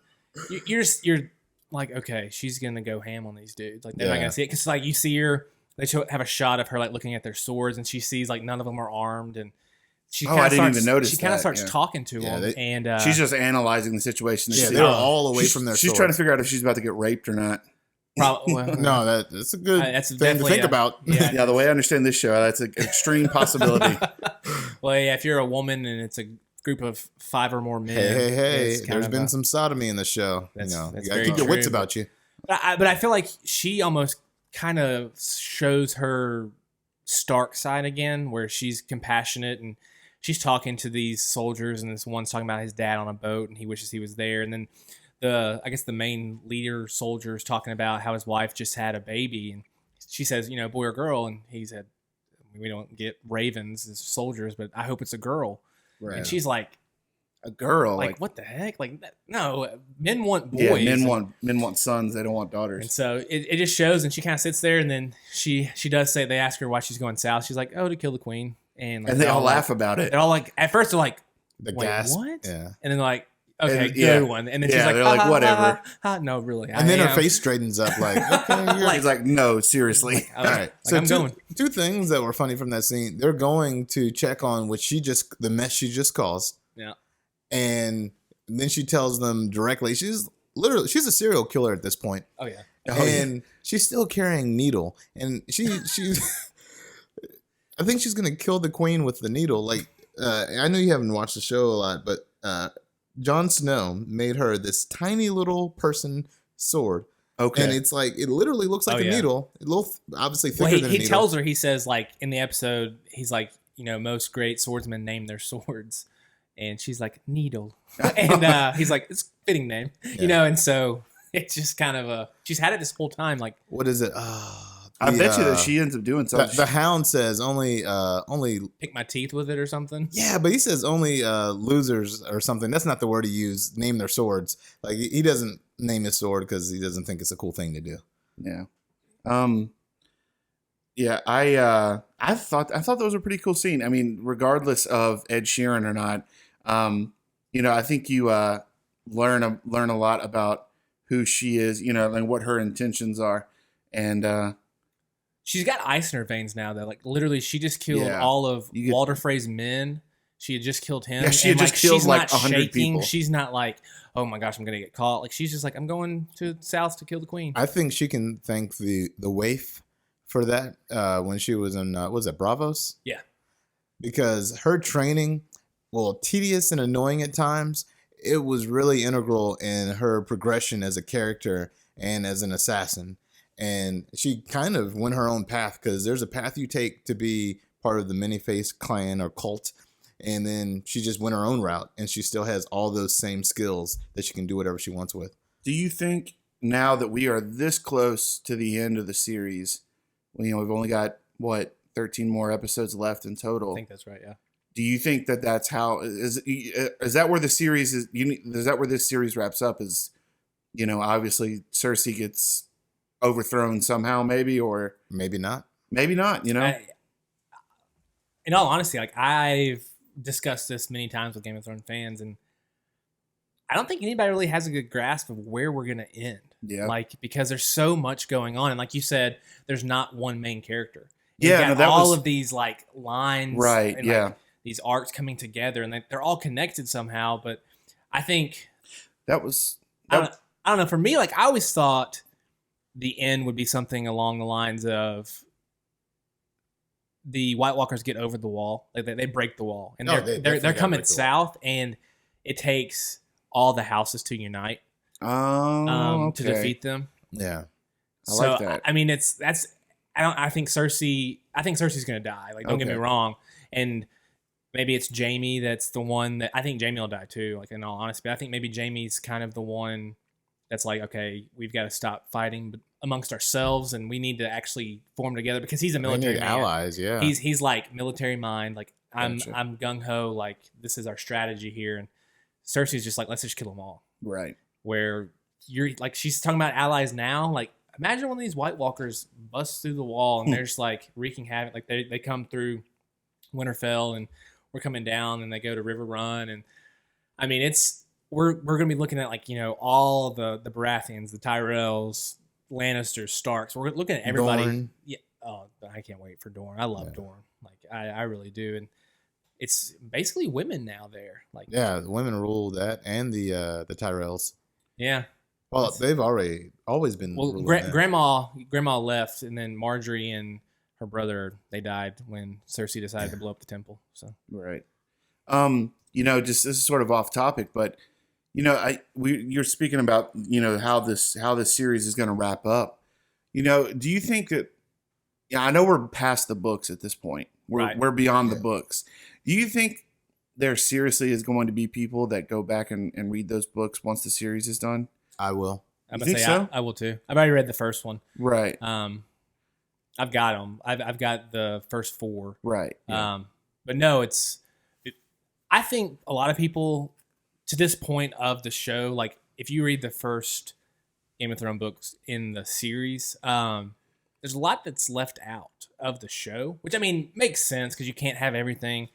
you're like, okay, she's gonna go ham on these dudes. Like they're not gonna see it because like you see her, they have a shot of her like looking at their swords, and she sees like none of them are armed, and she I didn't even notice. She kind of starts talking to them, and she's just analyzing the situation. Yeah, they're all away from their. She's trying to figure out if she's about to get raped or not. Probably, well, no, that's a good thing to think about. Yeah, the way I understand this show, that's an extreme possibility. Well, yeah, if you're a woman and it's a group of 5 or more men, hey, there's been some sodomy in the show. You gotta keep your wits about you. But I feel like she almost kind of shows her Stark side again, where she's compassionate and she's talking to these soldiers, and this one's talking about his dad on a boat and he wishes he was there, and then I guess the main leader soldier is talking about how his wife just had a baby, and she says, boy or girl, and he said, we don't get ravens as soldiers, but I hope it's a girl. Right. And she's like, a girl? Like what the heck? Like no, men want boys. Yeah, men want sons. They don't want daughters. And so it just shows, and she kind of sits there, and then she does say, they ask her why she's going south. She's like, oh, to kill the queen, and they all laugh about it. They're all like, at first they're like, the wait, gas, what? Yeah, and then they're like, okay, good one. And then she's like, they're like, whatever. No, really. And then her face straightens up like, okay. She's like, no, seriously. All right. So two things that were funny from that scene. They're going to check on the mess she just caused. Yeah. And then she tells them directly, she's a serial killer at this point. Oh yeah. And she's still carrying needle. And she's I think she's gonna kill the queen with the needle. Like I know you haven't watched the show a lot, but Jon Snow made her this tiny little person sword. Okay. And it's like, it literally looks like a needle. A little, obviously thicker than a needle. He tells her, he says, like, in the episode, he's like, most great swordsmen name their swords. And she's like, needle. And he's like, it's a fitting name. And so it's just kind of she's had it this whole time. Like, what is it? I bet you that she ends up doing something. The Hound says only pick my teeth with it or something. Yeah, but he says only losers or something. That's not the word he used. Name their swords. Like he doesn't name his sword because he doesn't think it's a cool thing to do. Yeah. Yeah. I thought that was a pretty cool scene. I mean, regardless of Ed Sheeran or not, I think you learn a lot about who she is, and what her intentions are, and She's got ice in her veins now, though. Like literally, she just killed all of Walter Frey's men. She had just killed him. Yeah, she had just killed she's like not 100 shaking. people. She's not like, oh my gosh, I'm gonna get caught. Like she's just like, I'm going to the south to kill the queen. I think she can thank the waif for that when she was in was it Bravos? Yeah, because her training, well, tedious and annoying at times, it was really integral in her progression as a character and as an assassin. And she kind of went her own path because there's a path you take to be part of the Many-Face clan or cult. And then she just went her own route, and she still has all those same skills that she can do whatever she wants with. Do you think now that we are this close to the end of the series, we've only got 13 more episodes left in total? I think that's right. Yeah. Do you think that that's how is that where the series is? Is that where this series wraps up? Is obviously Cersei gets overthrown somehow, maybe, or maybe not. Maybe not. In all honesty, like I've discussed this many times with Game of Thrones fans, and I don't think anybody really has a good grasp of where we're gonna end. Yeah. Like because there's so much going on, and like you said, there's not one main character. Yeah, got all of these like lines, right? And, yeah, like, these arcs coming together, and they're all connected somehow. But I think that was. I don't know. For me, like I always thought the end would be something along the lines of the White Walkers get over the wall, like they break the wall, and they're coming south, and it takes all the houses to unite to defeat them. Yeah, I like that. I mean, I think Cersei's gonna die. Like, don't get me wrong, and maybe it's Jaime that's the one that I think Jaime will die too. Like in all honesty, but I think maybe Jaime's kind of the one that's like, okay, we've got to stop fighting amongst ourselves, and we need to actually form together because he's a military man. Allies. Yeah, he's like military mind. Like I'm Gotcha. gung ho. Like this is our strategy here, and Cersei's just like, let's just kill them all. Right. Where you're like, she's talking about allies now. Like imagine one of these White Walkers busts through the wall and they're just like wreaking havoc. Like they come through Winterfell and we're coming down, and they go to River Run, and I mean we're gonna be looking at like all the Baratheons, the Tyrells, Lannisters, Starks. We're looking at everybody. Dorne. Yeah. Oh, I can't wait for Dorne. I love Dorne. Like I really do, and it's basically women now there. Like the women rule that, and the Tyrells. Yeah. Well, they've always been. Well, grandma left, and then Marjorie and her brother, they died when Cersei decided to blow up the temple. So right. Just this is sort of off topic, but you're speaking about how this series is going to wrap up. Do you think that? Yeah, I know we're past the books at this point. We're beyond the books. Do you think there seriously is going to be people that go back and read those books once the series is done? I will. I'm gonna say I will too. I've already read the first one. Right. I've got them. I've got the first 4. Right. Yeah. But no, I think a lot of people to this point of the show, like if you read the first Game of Thrones books in the series, there's a lot that's left out of the show, which I mean makes sense because you can't have everything.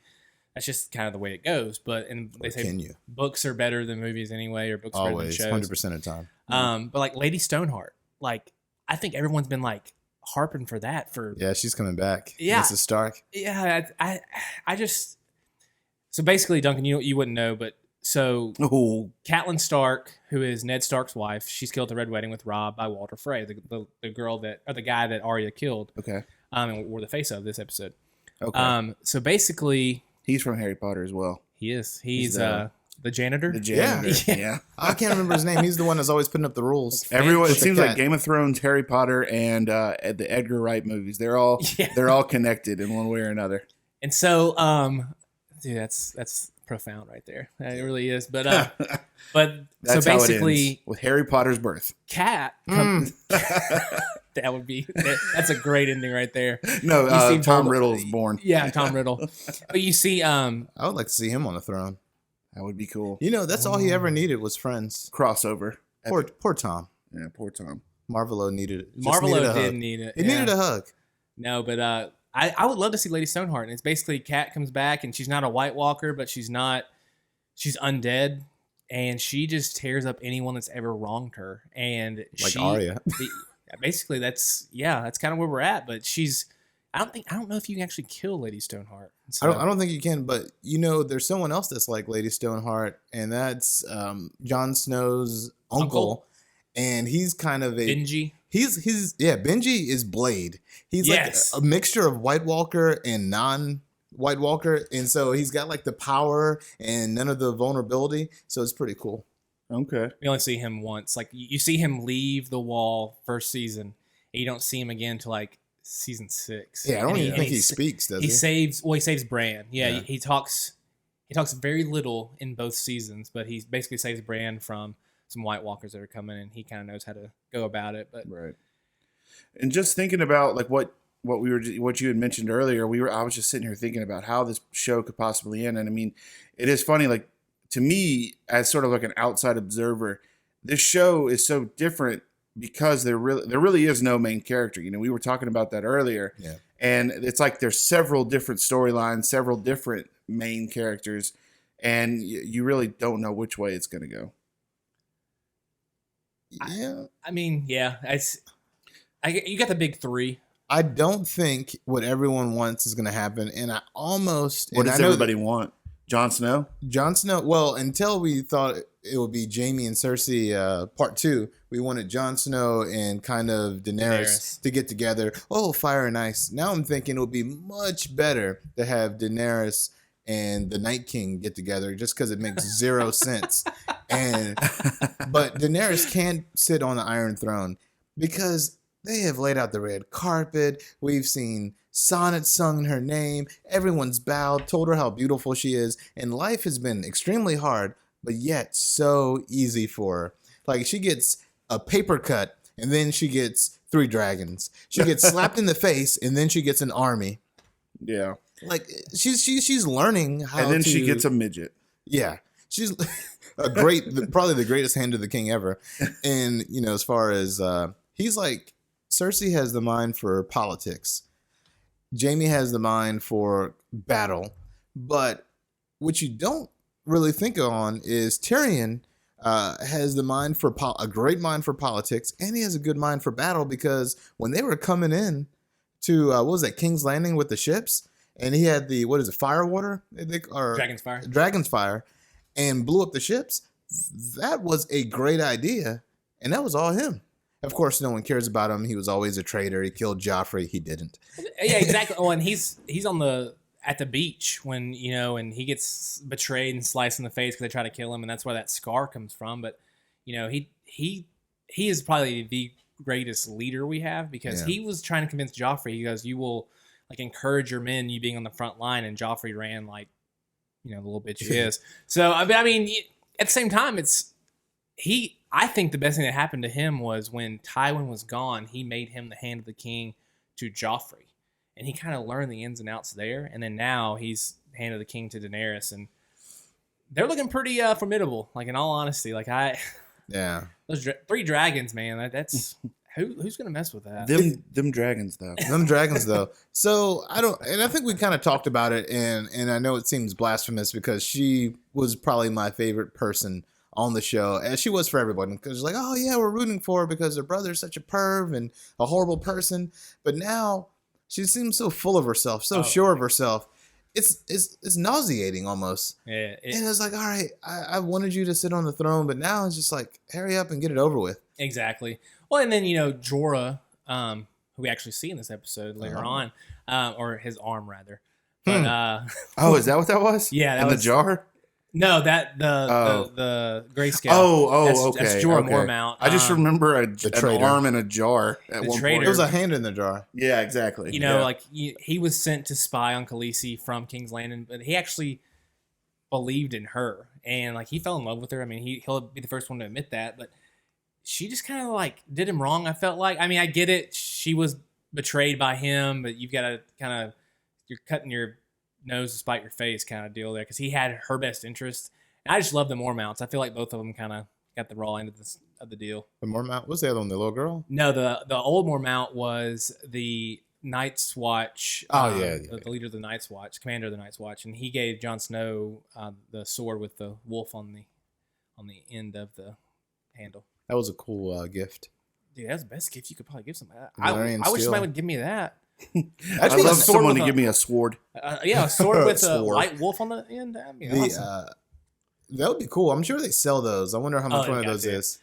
That's just kind of the way it goes. But they say books are better than movies anyway, or books are better than shows. 100% of the time. But like Lady Stoneheart, like I think everyone's been like harping for that for. Yeah, she's coming back. Yeah, Mrs. Stark. Yeah, I just. So basically, Duncan, you wouldn't know, but so Catelyn Stark, who is Ned Stark's wife, she's killed at the Red Wedding with Robb by Walter Frey, the girl that or the guy that Arya killed. Okay. And we're the face of this episode. Okay. So basically. He's from Harry Potter as well. He is. He's the janitor. The janitor. Yeah. I can't remember his name. He's the one that's always putting up the rules. Everyone. It seems like Game of Thrones, Harry Potter, and the Edgar Wright movies. They're all connected in one way or another. And so, dude, that's profound right there. It really is. But that's so basically, how it ends, with Harry Potter's birth. Cat. That would be. That's a great ending right there. No, Tom Riddle's born. Yeah, Tom Riddle. But you see, I would like to see him on the throne. That would be cool. That's all he ever needed was friends. Crossover. Poor Tom. Yeah, poor Tom. Marvelo needed it. Marvelo did need it. He needed a hug. No, but I would love to see Lady Stoneheart. And it's basically Cat comes back, and she's not a White Walker, but she's not she's undead, and she just tears up anyone that's ever wronged her. And Like Arya. Basically, that's kind of where we're at. But I don't know if you can actually kill Lady Stoneheart. So, I don't think you can, but there's someone else that's like Lady Stoneheart, and that's Jon Snow's uncle, and he's kind of a Benji. Benji is Blade. He's like a mixture of White Walker and non-White Walker, and so he's got like the power and none of the vulnerability, so it's pretty cool. Okay. We only see him once. Like you see him leave the wall first season, and you don't see him again till like season 6. Yeah, I don't even think he speaks, does he? He saves Bran. Yeah, he talks very little in both seasons, but he basically saves Bran from some White Walkers that are coming, and he kind of knows how to go about it. But right. And just thinking about like what you had mentioned earlier, I was just sitting here thinking about how this show could possibly end. And I mean, it is funny, like to me, as sort of like an outside observer, this show is so different because there really is no main character. We were talking about that earlier. Yeah. And it's like there's several different storylines, several different main characters, and you really don't know which way it's going to go. Yeah. I mean, yeah, you got the big 3. I don't think what everyone wants is going to happen, and I almost... What does everybody want? Jon Snow? Jon Snow, well, until we thought it would be Jaime and Cersei part 2, we wanted Jon Snow and kind of Daenerys to get together. Oh, fire and ice. Now I'm thinking it would be much better to have Daenerys and the Night King get together just because it makes zero sense. But Daenerys can't sit on the Iron Throne because they have laid out the red carpet. We've seen sonnets sung in her name. Everyone's bowed, told her how beautiful she is. And life has been extremely hard, but yet so easy for her. Like she gets a paper cut and then she gets 3 dragons. She gets slapped in the face and then she gets an army. Yeah. Like she's learning how and then she gets a midget. Yeah. She's probably the greatest hand of the king ever. And, as far as he's like, Cersei has the mind for politics. Jaime has the mind for battle. But what you don't really think on is Tyrion has the mind for a great mind for politics, and he has a good mind for battle because when they were coming in to what was that, King's Landing with the ships, and he had the fire water or Dragon's fire, and blew up the ships. That was a great idea, and that was all him. Of course, no one cares about him. He was always a traitor. He killed Joffrey. He didn't. Yeah, exactly. Oh, and he's at the beach when and he gets betrayed and sliced in the face because they try to kill him, and that's where that scar comes from. But he is probably the greatest leader we have because he was trying to convince Joffrey. He goes, "You will like encourage your men, you being on the front line," and Joffrey ran like the little bitch he is. So I mean, at the same time, I think the best thing that happened to him was when Tywin was gone, he made him the hand of the king to Joffrey. And he kind of learned the ins and outs there. And then now he's hand of the king to Daenerys. And they're looking pretty formidable, like in all honesty. Like those 3 dragons, man, that's... Who's going to mess with that? Them dragons, though. Them dragons, though. So, I think we kind of talked about it, and I know it seems blasphemous because she was probably my favorite person on the show, as she was for everyone, because like, oh yeah, we're rooting for her because her brother's such a perv and a horrible person. But now she seems so full of herself, so sure of herself. It's nauseating almost. Yeah. And it's like, all right, I wanted you to sit on the throne, but now it's just like, hurry up and get it over with. Exactly. Well, and then Jorah, who we actually see in this episode later on, or his arm rather. But, is that what that was? Yeah, that was the jar. No, the grayscale. Okay. That's Jorah Mormont. I just remember an arm in a jar at one point. It was a hand in the jar. Yeah, exactly. Like he was sent to spy on Khaleesi from King's Landing, but he actually believed in her, and like he fell in love with her. I mean, he'll be the first one to admit that, but she just kind of like did him wrong. I felt like. I mean, I get it. She was betrayed by him, but you've got to you're cutting your nose to spite your face kind of deal there because he had her best interest. And I just love the Mormounts. I feel like both of them kind of got the raw end of the deal. The Mormont? What's the other one? The little girl? No, the old Mormont was Night's Watch. The leader of the Night's Watch, commander of the Night's Watch, and he gave Jon Snow the sword with the wolf on the end of the handle. That was a cool gift. Dude, that's the best gift you could probably give somebody. I wish Steel. somebody would give me that. I'd love someone to give me a sword. Yeah, a sword with a white wolf on the end. That'd be awesome. That would be cool. I'm sure they sell those. I wonder how much one of those is.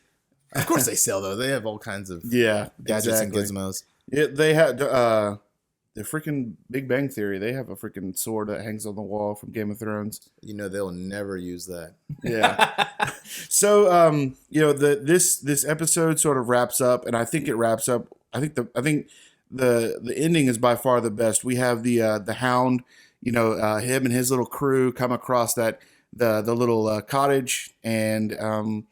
Of course they sell those. They have all kinds of gadgets and gizmos. Yeah, they had the freaking Big Bang Theory. They have a freaking sword that hangs on the wall from Game of Thrones. You know they'll never use that. Yeah. So you know, this episode sort of wraps up, and I think it wraps up. I think the ending is by far the best. We have the Hound, you know, him and his little crew come across the little cottage, and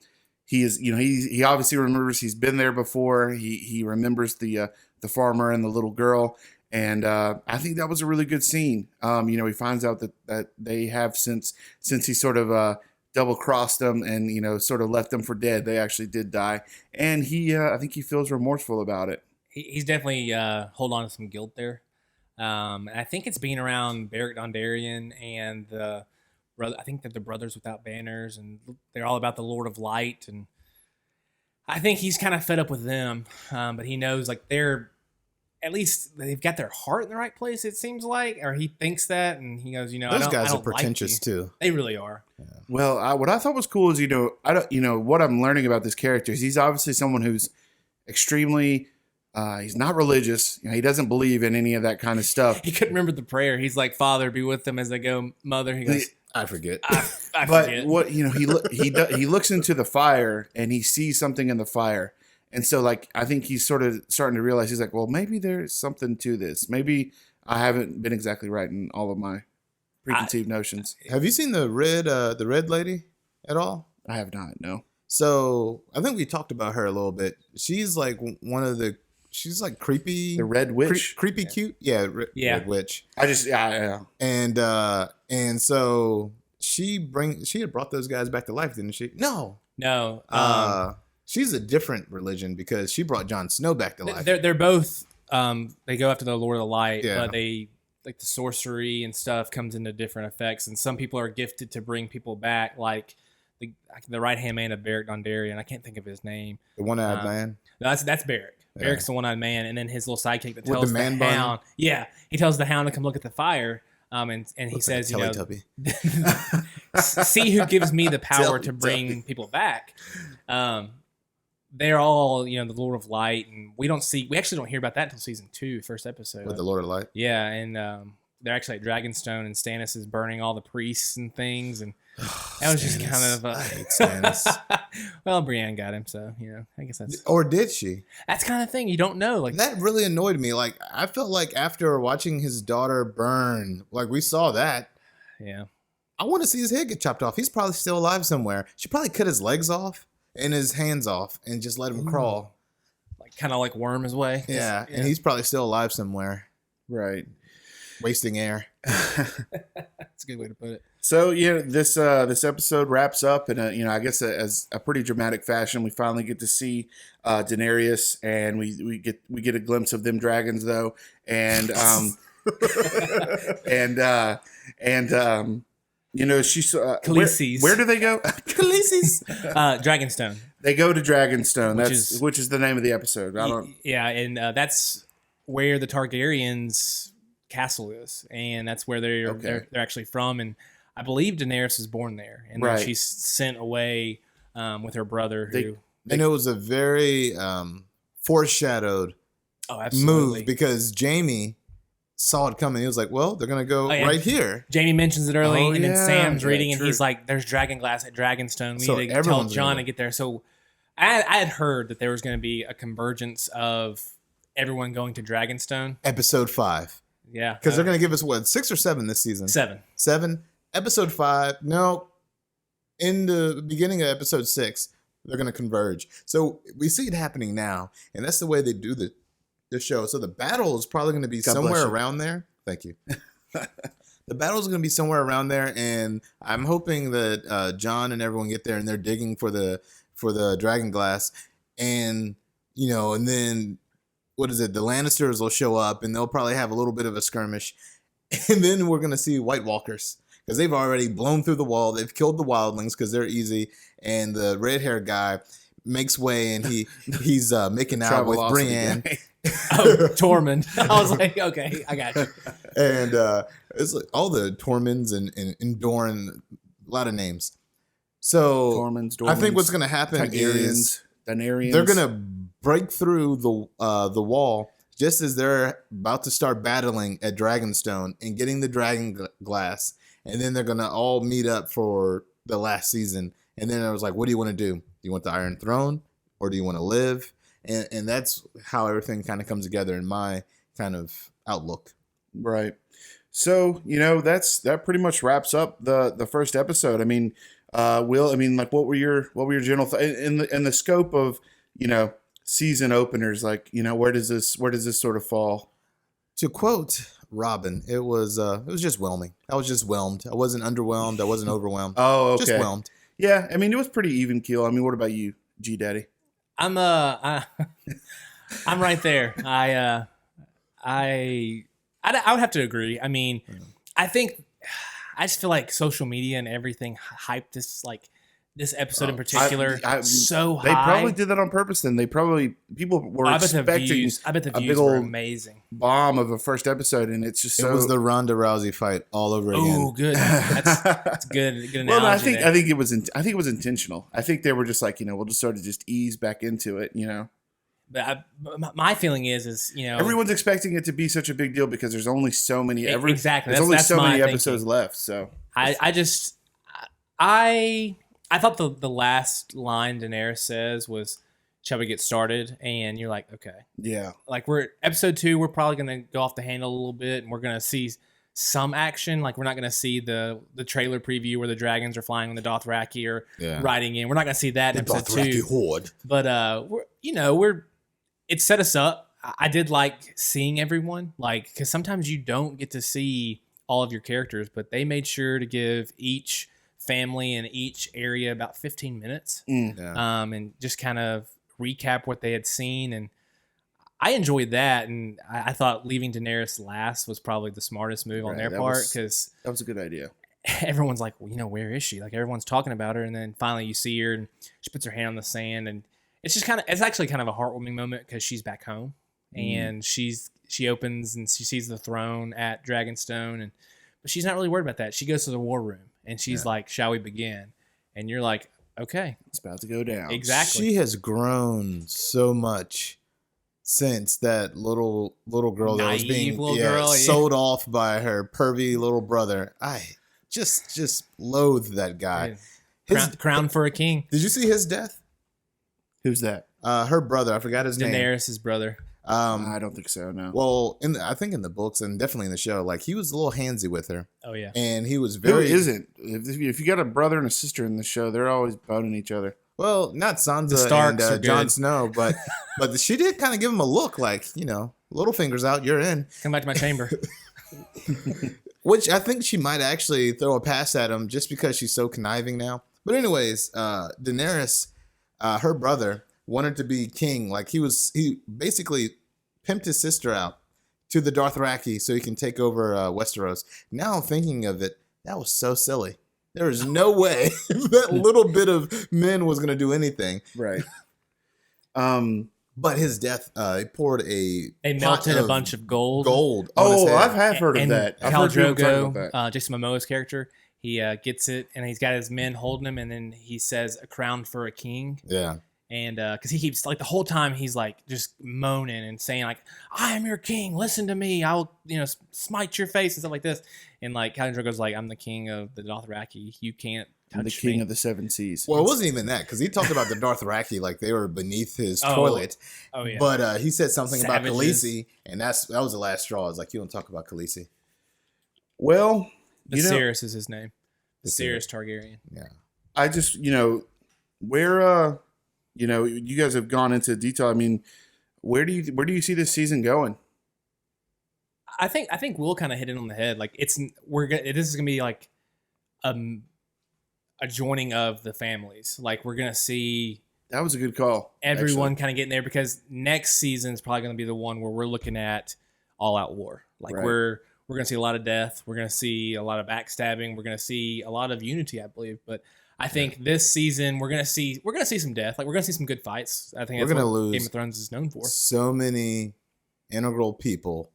he is, you know, he obviously remembers he's been there before. He remembers the farmer and the little girl, and I think that was a really good scene. You know, he finds out that they have since he sort of double crossed them and, you know, sort of left them for dead. They actually did die, and I think he feels remorseful about it. He's definitely holding on to some guilt there. And I think it's being around Beric Dondarrion and I think they're the Brothers Without Banners, and they're all about the Lord of Light. And I think he's kind of fed up with them, but he knows like at least they've got their heart in the right place. It seems like, or he thinks that, and he goes, you know, those guys I are don't pretentious like you. too. They really are. Yeah. Well, what I thought was cool is, you know, what I'm learning about this character is he's obviously someone who's extremely. He's not religious. You know, he doesn't believe in any of that kind of stuff. He couldn't remember the prayer. He's like, "Father, be with them as they go." Mother, he goes, I forget. I But forget. what, you know, he looks into the fire and he sees something in the fire, and so like I think he's sort of starting to realize, he's like, well, maybe there's something to this. Maybe I haven't been exactly right in all of my preconceived notions. Have you seen the red lady at all? I have not. No. So I think we talked about her a little bit. She's like she's like creepy. The Red Witch. Creepy cute. Yeah. Red Witch. Yeah. And so she had brought those guys back to life, didn't she? No. She's a different religion because she brought Jon Snow back to life. They're both they go after the Lord of the Light, Yeah. but they like the sorcery and stuff comes into different effects, and some people are gifted to bring people back, like the right hand man of Beric Dondarrion. I can't think of his name. The one-eyed man. No, that's Beric. Yeah. Beric's the one-eyed man, and then his little sidekick that With tells the man the bun? Hound. Yeah, he tells the Hound to come look at the fire. And he says, you know, see who gives me the power to bring people back. They're all, you know, the Lord of Light, and we actually don't hear about that until season 2, first episode. With the Lord of Light. Yeah, and they're actually at Dragonstone, and Stannis is burning all the priests and things, and that was just kind of I hate Stannis. well, Brienne got him, so you know, I guess Or did she? that's kind of thing you don't know. Like That really annoyed me. Like I felt like after watching his daughter burn, like we saw that. yeah, I want to see his head get chopped off. He's probably still alive somewhere. She probably cut his legs off and his hands off and just let him crawl. like kind of like worm his way. Yeah, and he's probably still alive somewhere, Right. wasting air. That's a good way to put it. So yeah, this episode wraps up in I guess as a pretty dramatic fashion. We finally get to see Daenerys, and we get a glimpse of them dragons though, and you know, she's Khaleesi's. where do they go? Khaleesi's. Dragonstone. They go to Dragonstone. Which Which is the name of the episode. I don't. Yeah, and that's where the Targaryens' castle is, and that's where they're actually from. And I believe Daenerys is born there, and then she's sent away with her brother. And it was a very foreshadowed move because Jamie saw it coming. He was like, well, they're going to go right here. Jamie mentions it early, and then Sam's reading, and true. he's like, there's dragon glass at Dragonstone. We So need to tell everyone's Jon gonna- to get there. So I had heard that there was going to be a convergence of everyone going to Dragonstone. Episode 5. Yeah. Because they're going to give us, 6 or 7 this season? 7. 7? Episode 5. No. In the beginning of episode 6, they're going to converge. So we see it happening now, and that's the way they do the show. So the battle is probably going to be somewhere around there. Thank you. The battle is going to be somewhere around there, and I'm hoping that Jon and everyone get there, and they're digging for the dragon glass, and you know, and then what is it? The Lannisters will show up and they'll probably have a little bit of a skirmish. And then we're going to see White Walkers because they've already blown through the wall. They've killed the wildlings because they're easy. And the red hair guy makes way and he's making out with Brienne. Oh, Tormund. I was like, okay, I got you. And it's like all the Tormunds and Doran, a lot of names. So Tormunds, I think what's going to happen is Daenerys. they're going to break through the wall just as they're about to start battling at Dragonstone and getting the dragon glass. And then they're going to all meet up for the last season. And then I was like, what do you want to do? Do you want the Iron Throne or do you want to live? And that's how everything kind of comes together in my kind of outlook. Right. So, that pretty much wraps up the first episode. I mean, like what were your general in the scope of, season openers, like, where does this sort of fall? To quote Robin, it was just whelming. I was just whelmed. I wasn't underwhelmed. I wasn't overwhelmed. Oh, okay. Just whelmed. Yeah, I mean, it was pretty even keel. I mean, what about you, G Daddy? I'm right there. I would have to agree. I mean, I just feel like social media and everything hyped this episode in particular so high. They probably did that on purpose. Then people were expecting I bet the a views big were old amazing. bomb of a first episode, and it's just It was the Ronda Rousey fight all over again. Oh, good. That's good. Good analogy. Well, I think it was intentional. I think they were just like, we'll just sort of just ease back into it, But my feeling is everyone's expecting it to be such a big deal because there's only so many. Exactly. There's only so many my episodes thinking. left. So I thought the last line Daenerys says was, "Shall we get started?" And you're like, okay, yeah, like we're episode 2. We're probably gonna go off the handle a little bit, and we're gonna see some action. Like we're not gonna see the trailer preview where the dragons are flying on the Dothraki or riding in. We're not gonna see that in episode 2. Horde. But it set us up. I did like seeing everyone, because sometimes you don't get to see all of your characters, but they made sure to give each family in each area about 15 minutes, and just kind of recap what they had seen, and I enjoyed that, and I thought leaving Daenerys last was probably the smartest move on their part, because that was a good idea. Everyone's like, well, where is she? Like everyone's talking about her, and then finally you see her, and she puts her hand on the sand, and it's actually kind of a heartwarming moment because she's back home, and she opens and she sees the throne at Dragonstone, but she's not really worried about that. She goes to the war room. And she's like, shall we begin? And you're like, okay. It's about to go down. Exactly. She has grown so much since that little girl that was being sold off by her pervy little brother. I just loathe that guy. Crown for a king. Did you see his death? Who's that? Her brother. I forgot his name. Daenerys' brother. I don't think so. No. Well, I think in the books and definitely in the show, like he was a little handsy with her. Oh yeah. And he was Who very. isn't? If you got a brother and a sister in the show, they're always boning each other. Well, not Sansa Starks and Jon Snow, but she did kind of give him a look, like little fingers out, you're in. Come back to my chamber. Which I think she might actually throw a pass at him just because she's so conniving now. But anyways, Daenerys, her brother, wanted to be king. Like he basically pimped his sister out to the Dothraki so he can take over Westeros. Now thinking of it, that was so silly. There was no way that little bit of men was going to do anything. Right. But his death, he poured They melted a bunch of gold. On his head. I've heard of that. I've Khal heard people talk Drogo, about that. Jason Momoa's character, he gets it, and he's got his men holding him, and then he says, "A crown for a king." Yeah. And because he keeps the whole time he's just moaning and saying "I am your king, listen to me, I'll smite your face" and stuff like this. And Khal Drogo's like, "I'm the king of the Dothraki, you can't touch I'm the king me." of the Seven Seas. Well, it wasn't even that because he talked about the Dothraki like they were beneath his toilet. Oh yeah. But he said something Savages. about Khaleesi, and that was the last straw. I was like, you don't talk about Khaleesi. Well, Viserys is his name. Viserys Targaryen. Yeah. I just where you guys have gone into detail. I mean, where do you see this season going? I think Will kind of hit it on the head. This is gonna be a joining of the families. We're gonna see That was a good call. everyone kind of getting there, because next season is probably going to be the one where we're looking at all out war. Like Right. we're going to see a lot of death. We're going to see a lot of backstabbing. We're going to see a lot of unity, I believe. But I think this season we're going to see some death. Like we're going to see some good fights. I think We're that's gonna what lose Game of Thrones is known for. So many integral people.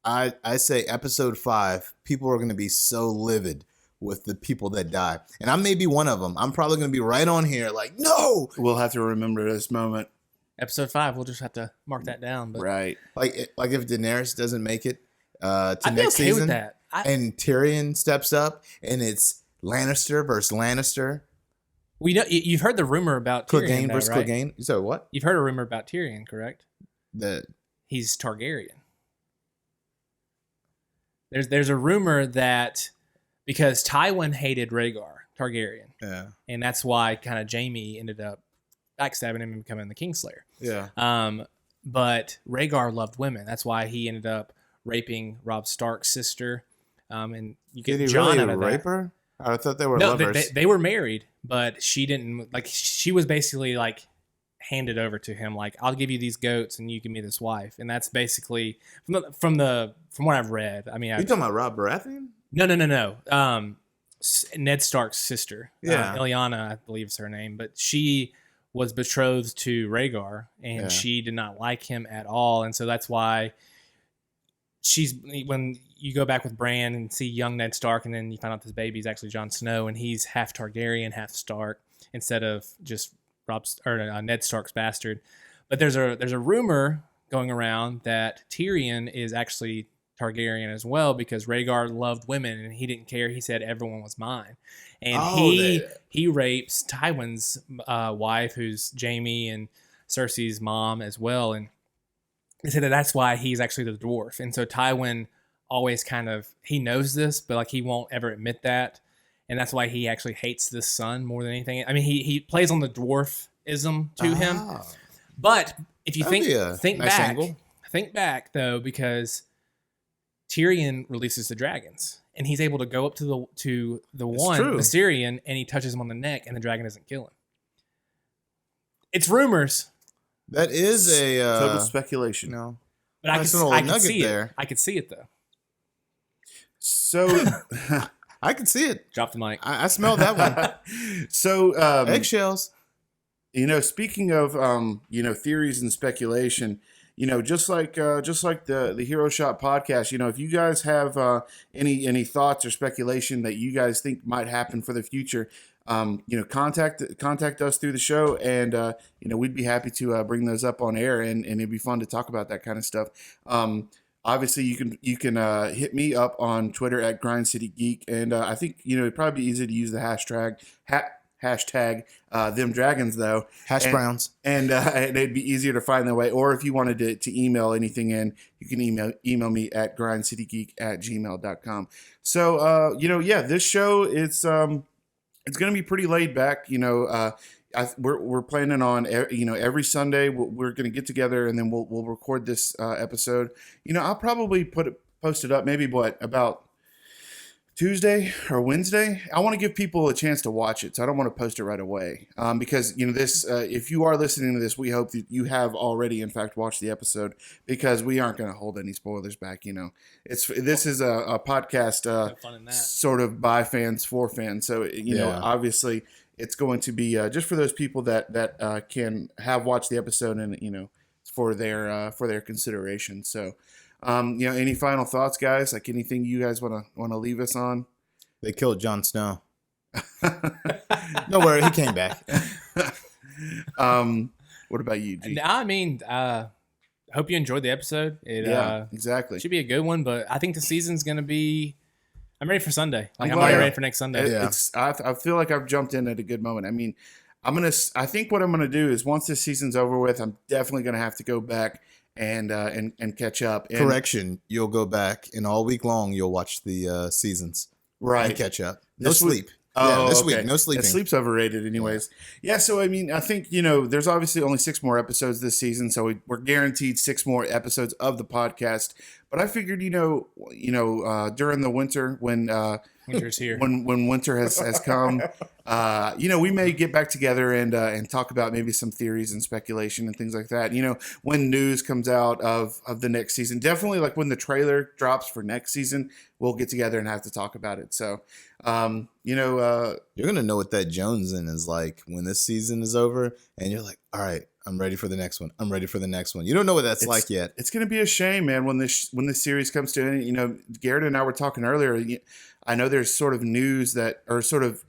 I say episode 5, people are going to be so livid with the people that die. And I may be one of them. I'm probably going to be right on here like, no! We'll have to remember this moment. Episode 5, we'll just have to mark that down. But Right. Like if Daenerys doesn't make it to I'd be next okay season, with that. and Tyrion steps up, and it's Lannister versus Lannister, We know you've heard the rumor about Tyrion, Clegane though, versus right? Clegane. You said what? You've heard a rumor about Tyrion, correct? The He's Targaryen. There's a rumor that because Tywin hated Rhaegar Targaryen, yeah, and that's why kind of Jaime ended up backstabbing him and becoming the Kingslayer. yeah. But Rhaegar loved women. That's why he ended up raping Robb Stark's sister. And you get Did he Jon really out of rape that. her? I thought they were No, lovers. they were married, but she didn't like. She was basically like handed over to him. Like, I'll give you these goats, and you give me this wife. And that's basically from what I've read. I mean, You talking about Rob Baratheon? no. Ned Stark's sister, Yeah. Ilyana, I believe is her name, but she was betrothed to Rhaegar, and Yeah. she did not like him at all, and so that's why when you go back with Bran and see young Ned Stark, and then you find out this baby is actually Jon Snow, and he's half Targaryen, half Stark, instead of just Ned Stark's bastard. But there's a rumor going around that Tyrion is actually Targaryen as well, because Rhaegar loved women and he didn't care. He said everyone was mine, and he rapes Tywin's wife, who's Jaime and Cersei's mom as well, and they said that's why he's actually the dwarf. And so Tywin always he knows this, but like he won't ever admit that, and that's why he actually hates this son more than anything. I mean, he plays on the dwarfism to him, but if you think nice back, angle. think back though, because Tyrion releases the dragons, and he's able to go up to the Viserion, and he touches him on the neck, and the dragon doesn't kill him. It's rumors, That is a Total speculation. no. but I Nice could, little I could nugget see there. it. I could see it though. So, I can see it. Drop the mic. I smelled that one. so Eggshells. speaking of theories and speculation, just like the Hero Shot podcast, if you guys have any thoughts or speculation that you guys think might happen for the future, contact us through the show, and we'd be happy to bring those up on air, and it'd be fun to talk about that kind of stuff. Obviously, you can hit me up on Twitter at Grind City Geek, and I think it'd probably be easy to use the hashtag them dragons though. Hash browns. And it'd be easier to find that way. Or if you wanted to email anything in, you can email me at grindcitygeek@gmail.com. So this show it's going to be pretty laid back. We're planning on every Sunday we're going to get together, and then we'll record this episode. I'll probably post it up maybe about Tuesday or Wednesday. I want to give people a chance to watch it, so I don't want to post it right away. Because this, if you are listening to this, we hope that you have already, in fact, watched the episode, because we aren't going to hold any spoilers back. This is a podcast, Fun in that. sort of by fans for fans. So obviously, it's going to be just for those people that can have watched the episode, and for their consideration. So. Any final thoughts, guys? Like anything you guys want to leave us on? They killed Jon Snow. No worry, he came back. What about you, G? I mean, hope you enjoyed the episode. Exactly. Should be a good one, but I think the season's gonna be. I'm ready for Sunday. I'm glad- already ready for next Sunday. I feel like I've jumped in at a good moment. I mean, I think what I'm gonna do is, once this season's over with, I'm definitely gonna have to go back and catch up. And, Correction, you'll go back, and all week long you'll watch the seasons. right? And catch up. No This week- sleep. This okay. week, no sleeping. Sleep's overrated, anyways. Yeah. So I mean, I think there's obviously only 6 more episodes this season, so we're guaranteed 6 more episodes of the podcast. But I figured, during the winter when Winter's here. when winter has come, we may get back together and talk about maybe some theories and speculation and things like that. When news comes out of the next season, definitely like when the trailer drops for next season, we'll get together and have to talk about it. So, you're gonna know what that Jonesing is like when this season is over, and you're like, all right, I'm ready for the next one. I'm ready for the next one. You don't know what that's like yet. It's going to be a shame, man, when this series comes to an end. Garrett and I were talking earlier. I know there's sort of news that, or sort of,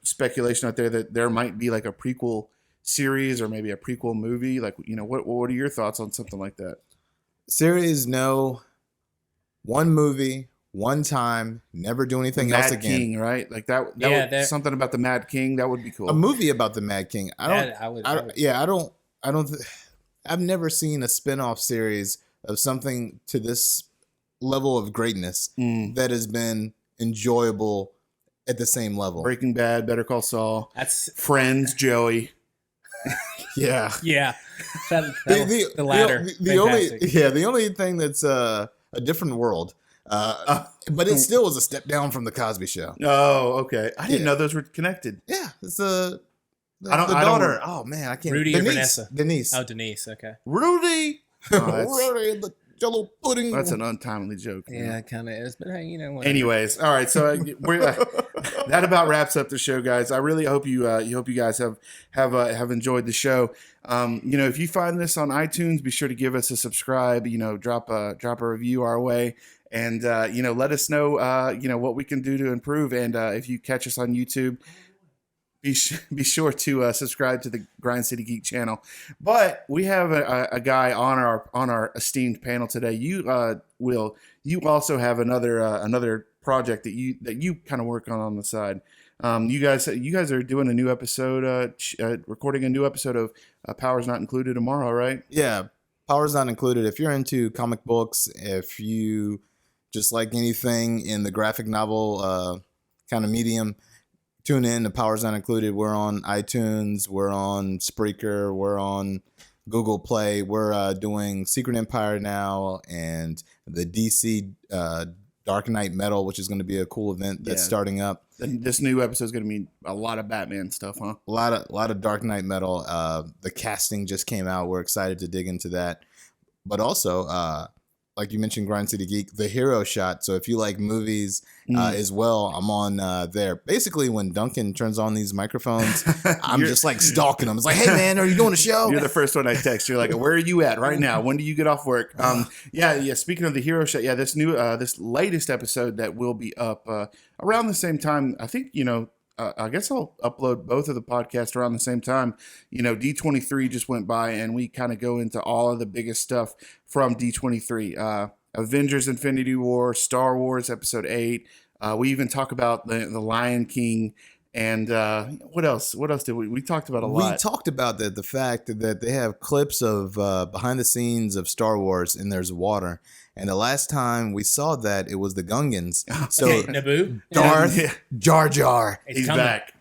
speculation out there that there might be like a prequel series or maybe a prequel movie. Like, what are your thoughts on something like that? Series, no. One movie, one time, never do anything else again. Mad King, right? Like that something about the Mad King. That would be cool. A movie about the Mad King. I've never seen a spin-off series of something to this level of greatness that has been enjoyable at the same level. Breaking Bad, Better Call Saul, That's Friends, Joey. Yeah. Yeah. The latter. The only thing that's a different world. But it still was a step down from the Cosby Show. Oh, okay. I didn't know those were connected. Yeah, it's the daughter. Oh man, I can't. Rudy or Vanessa? Denise. Oh, Denise. Okay. Rudy. Rudy and the Jello pudding. That's an untimely joke. Yeah, it kind of is. But hey, whatever. Anyways, all right. So that about wraps up the show, guys. I really hope you guys have enjoyed the show. If you find this on iTunes, be sure to give us a subscribe. Drop a review our way. And, let us know, what we can do to improve. And if you catch us on YouTube, be sure to subscribe to the Grind City Geek channel. But we have a guy on our esteemed panel today. You also have another project that you kind of work on the side. You guys are doing a new episode, recording a new episode of Powers Not Included tomorrow, right? Yeah, Powers Not Included. If you're into comic books, if you just like anything in the graphic novel kind of medium, tune in to Powers Not Included. We're on iTunes. We're on Spreaker. We're on Google Play. We're doing Secret Empire now and the DC Dark Knight Metal, which is going to be a cool event that's starting up. And this new episode is going to be a lot of Batman stuff, huh? A lot of Dark Knight Metal. The casting just came out. We're excited to dig into that. But also, like you mentioned, Grind City Geek, the HeroShot. So if you like movies as well, I'm on there. Basically, when Duncan turns on these microphones, I'm just like stalking him. It's like, hey man, are you doing a show? You're the first one I text. You're like, where are you at right now? When do you get off work? Yeah. Speaking of the HeroShot, this latest episode that will be up around the same time. I think I guess I'll upload both of the podcasts around the same time. D23 just went by, and we kind of go into all of the biggest stuff from D23. Avengers Infinity War, Star Wars Episode 8. We even talk about the Lion King. And what else? What else did we talked about a lot? We talked about the fact that they have clips of behind the scenes of Star Wars, and there's water. And the last time we saw that, it was the Gungans. So Naboo, Darth Jar Jar. He's coming back.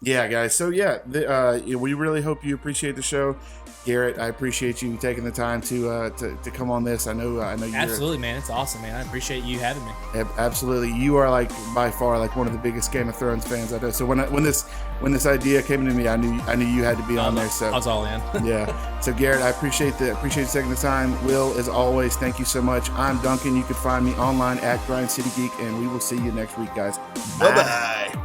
Guys. So we really hope you appreciate the show. Garrett, I appreciate you taking the time to come on this. I know you absolutely, man. It's awesome, man. I appreciate you having me. Absolutely, you are by far one of the biggest Game of Thrones fans I know. So when this idea came to me, I knew you had to be on there. So I was all in. Yeah. So Garrett, I appreciate you taking the time. Will, as always, thank you so much. I'm Duncan. You can find me online at Grind City Geek, and we will see you next week, guys. Bye bye.